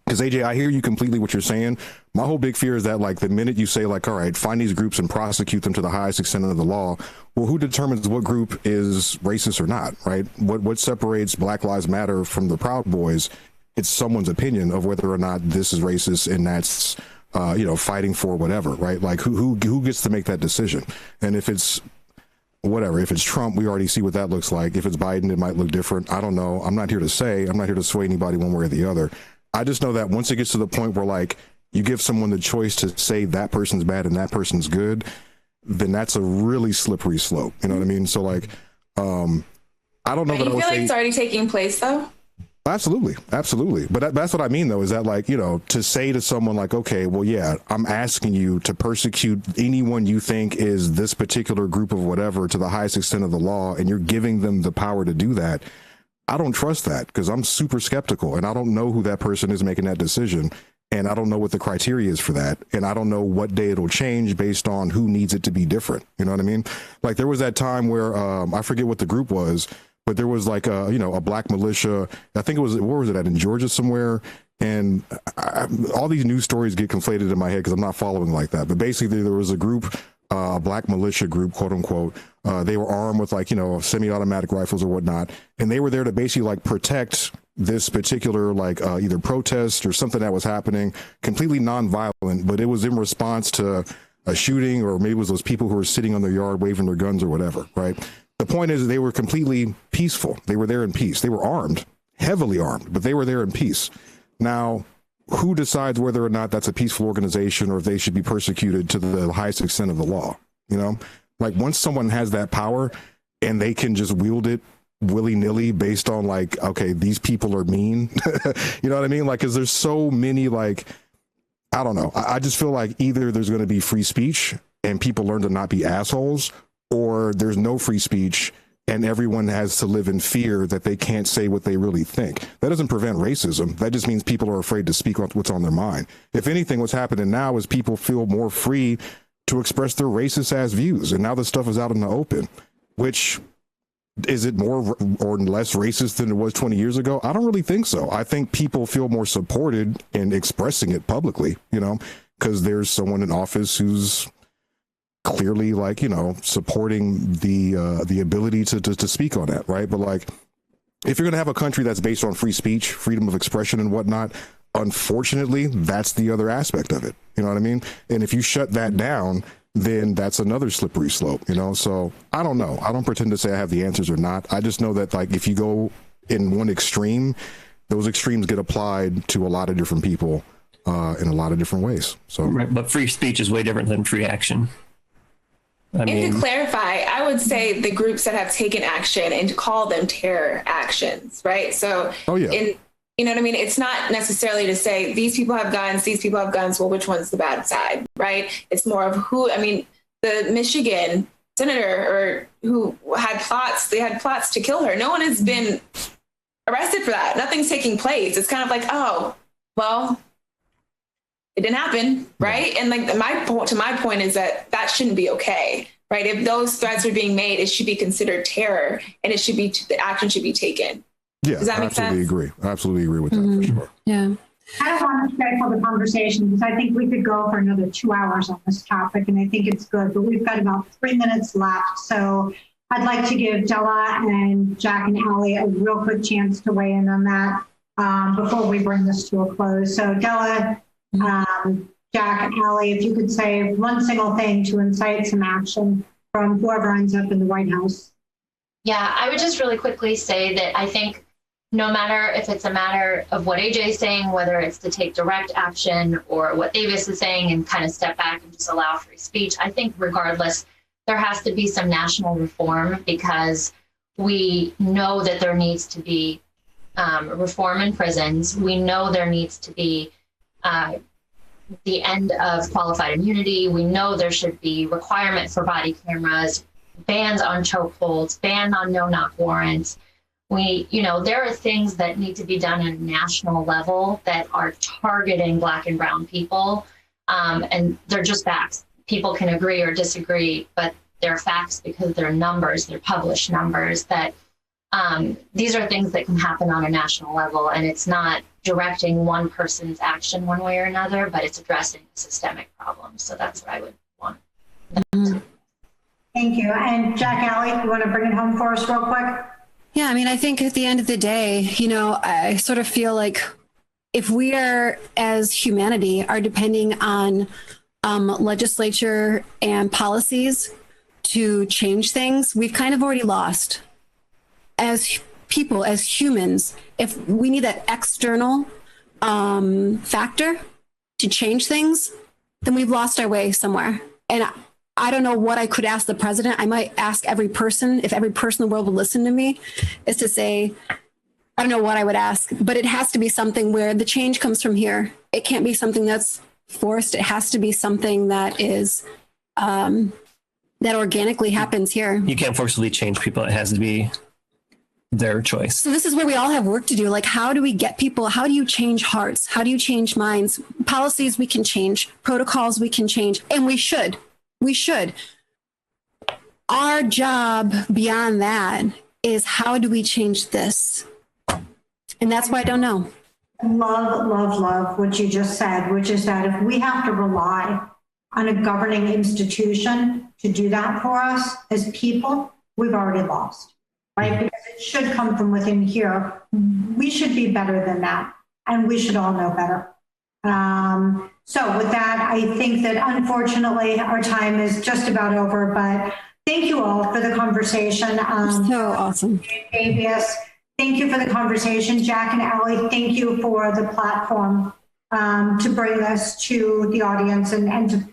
AJ, I hear you completely what you're saying. My whole big fear is that like the minute you say like, all right, find these groups and prosecute them to the highest extent of the law, well, who determines what group is racist or not, right? What separates Black Lives Matter from the Proud Boys? It's someone's opinion of whether or not this is racist and that's, you know, fighting for whatever, right? Like who gets to make that decision? And if it's whatever, if it's Trump, we already see what that looks like. If it's Biden, it might look different. I don't know. I'm not here to say, I'm not here to sway anybody one way or the other. I just know that once it gets to the point where like you give someone the choice to say that person's bad and that person's good, then that's a really slippery slope. You know what I mean? So like, I don't know. But you feel like it's already taking place though? Absolutely. Absolutely. But that's what I mean though, is that like, you know, to say to someone like, okay, well, yeah, I'm asking you to persecute anyone you think is this particular group of whatever to the highest extent of the law, and you're giving them the power to do that. I don't trust that because I'm super skeptical and I don't know who that person is making that decision. And I don't know what the criteria is for that. And I don't know what day it'll change based on who needs it to be different. You know what I mean? Like there was that time where I forget what the group was, but there was like a, you know, a black militia. I think it was, where was it at, in Georgia somewhere? And all these news stories get conflated in my head because I'm not following like that. But basically there was a group, a black militia group, quote unquote. They were armed with like, you know, semi-automatic rifles or whatnot. And they were there to basically like protect this particular like either protest or something that was happening, completely non-violent, but it was in response to a shooting, or maybe it was those people who were sitting on their yard waving their guns or whatever, right? The point is they were completely peaceful. They were there in peace. They were armed, heavily armed, but they were there in peace. Now, who decides whether or not that's a peaceful organization or if they should be persecuted to the highest extent of the law? You know, like once someone has that power and they can just wield it willy-nilly based on like, okay, these people are mean. You know what I mean? Like, because there's so many, like, I don't know. I just feel like either there's going to be free speech and people learn to not be assholes, or there's no free speech and everyone has to live in fear that they can't say what they really think. That doesn't prevent racism. That just means people are afraid to speak what's on their mind. If anything, what's happening now is people feel more free to express their racist ass views. And now this stuff is out in the open, which, is it more or less racist than it was 20 years ago? I don't really think so. I think people feel more supported in expressing it publicly, you know, because there's someone in office who's clearly like, you know, supporting the ability to speak on that, right? But like, if you're going to have a country that's based on free speech, freedom of expression and whatnot, unfortunately, that's the other aspect of it. You know what I mean? And if you shut that down, then that's another slippery slope, you know? So I don't know. I don't pretend to say I have the answers or not. I just know that, like, if you go in one extreme, those extremes get applied to a lot of different people in a lot of different ways. So, right, but free speech is way different than free action. And to clarify, I would say the groups that have taken action and to call them terror actions, right? So, you know what I mean? It's not necessarily to say these people have guns, these people have guns. Well, which one's the bad side, right? It's more of who. I mean, the Michigan senator who had plots, they had plots to kill her. No one has been arrested for that. Nothing's taking place. It's kind of like, oh, well, it didn't happen, right? And like my point is that shouldn't be okay, right? If those threats are being made, it should be considered terror, and it should be the action should be taken. Yeah, does that make sense? I absolutely agree with that for sure. Yeah. I don't want to stifle the conversation because I think we could go for another 2 hours on this topic, and I think it's good, but we've got about 3 minutes left. So I'd like to give Della and Jack and Allié a real quick chance to weigh in on that before we bring this to a close. So Della, Jack and Allié, if you could say one single thing to incite some action from whoever ends up in the White House. Yeah, I would just really quickly say that I think no matter if it's a matter of what AJ is saying, whether it's to take direct action or what Davis is saying and kind of step back and just allow free speech, I think regardless, there has to be some national reform because we know that there needs to be reform in prisons. We know there needs to be the end of qualified immunity. We know there should be requirement for body cameras, bans on chokeholds, ban on no-knock warrants. There are things that need to be done at a national level that are targeting Black and brown people. And they're just facts. People can agree or disagree, but they're facts because they're numbers, they're published numbers that these are things that can happen on a national level. And it's not directing one person's action one way or another, but it's addressing systemic problems. So that's what I would want. Thank you. And Jack, Allié, you want to bring it home for us real quick? Yeah, I mean, I think at the end of the day, I sort of feel like if we are, as humanity, are depending on legislature and policies to change things, we've kind of already lost. As people, as humans, if we need that external factor to change things, then we've lost our way somewhere. And I don't know what I could ask the president. I might ask every person, if every person in the world would listen to me, is to say, I don't know what I would ask, but it has to be something where the change comes from here. It can't be something that's forced. It has to be something that is, that organically happens here. You can't forcibly change people. It has to be their choice. So this is where we all have work to do. Like, how do we get people? How do you change hearts? How do you change minds? Policies we can change, protocols we can change, and we should. We should. Our job beyond that is how do we change this? And that's why I don't know. Love what you just said, which is that if we have to rely on a governing institution to do that for us as people, we've already lost, right? Because it should come from within here. We should be better than that, and we should all know better. So with that, I think that unfortunately our time is just about over, but thank you all for the conversation. So awesome. Davis, thank you for the conversation. Jack and Allié, thank you for the platform to bring this to the audience and to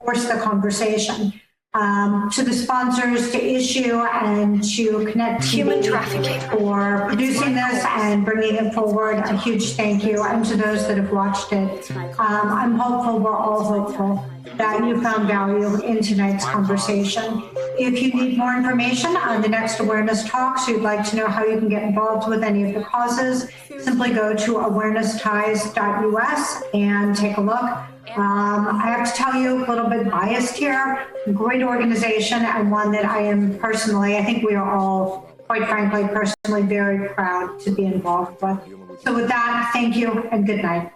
force the conversation. To the sponsors, to Issue, and to Connect Human Trafficking for producing this and bringing it forward. A huge thank you. And to those that have watched it, I'm hopeful, we're all hopeful that you found value in tonight's conversation. If you need more information on the next awareness talks, you'd like to know how you can get involved with any of the causes, simply go to awarenessties.us and take a look. I have to tell you, a little bit biased here, great organization, and one that I am personally, I think we are all, quite frankly, personally very proud to be involved with. So with that, thank you and good night.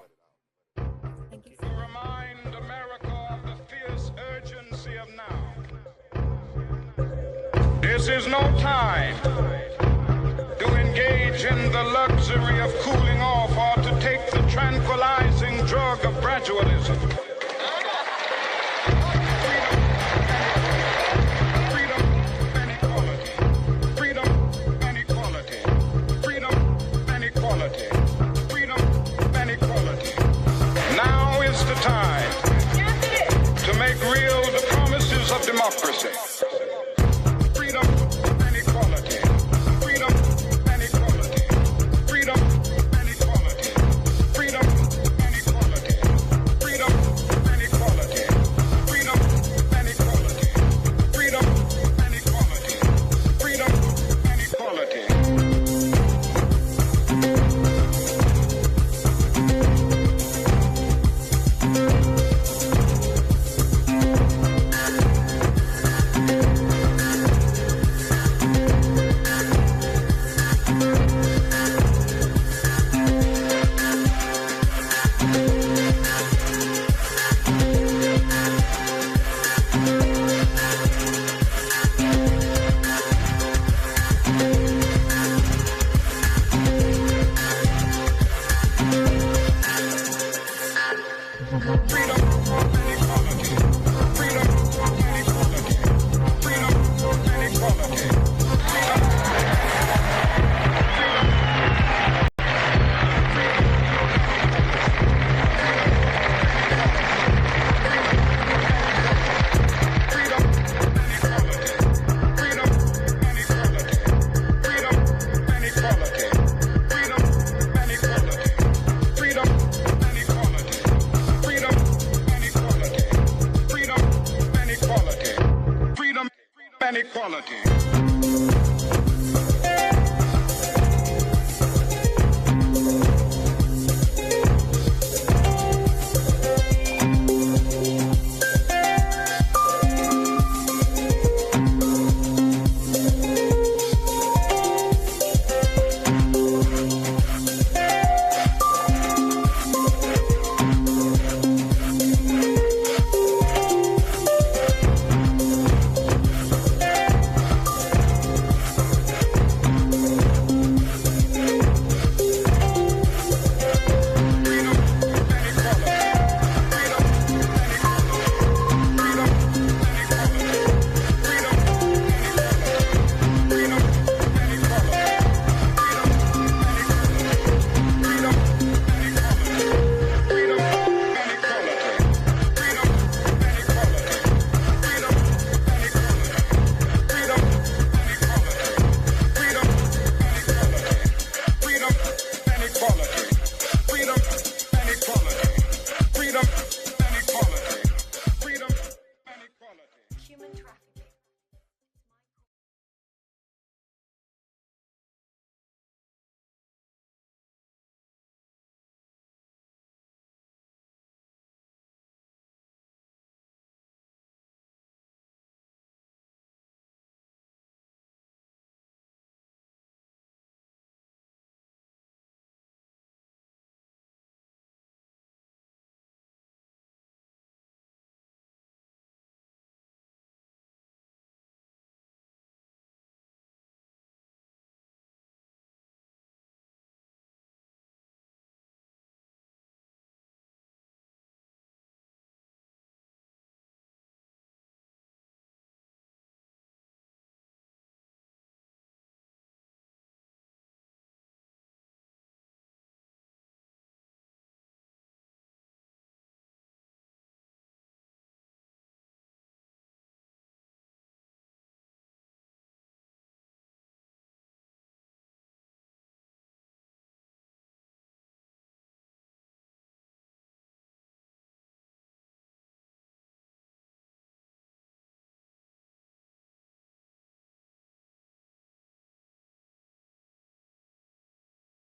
This is no time to engage indulge in the luxury of cooling off or to take the tranquilizing drug of gradualism.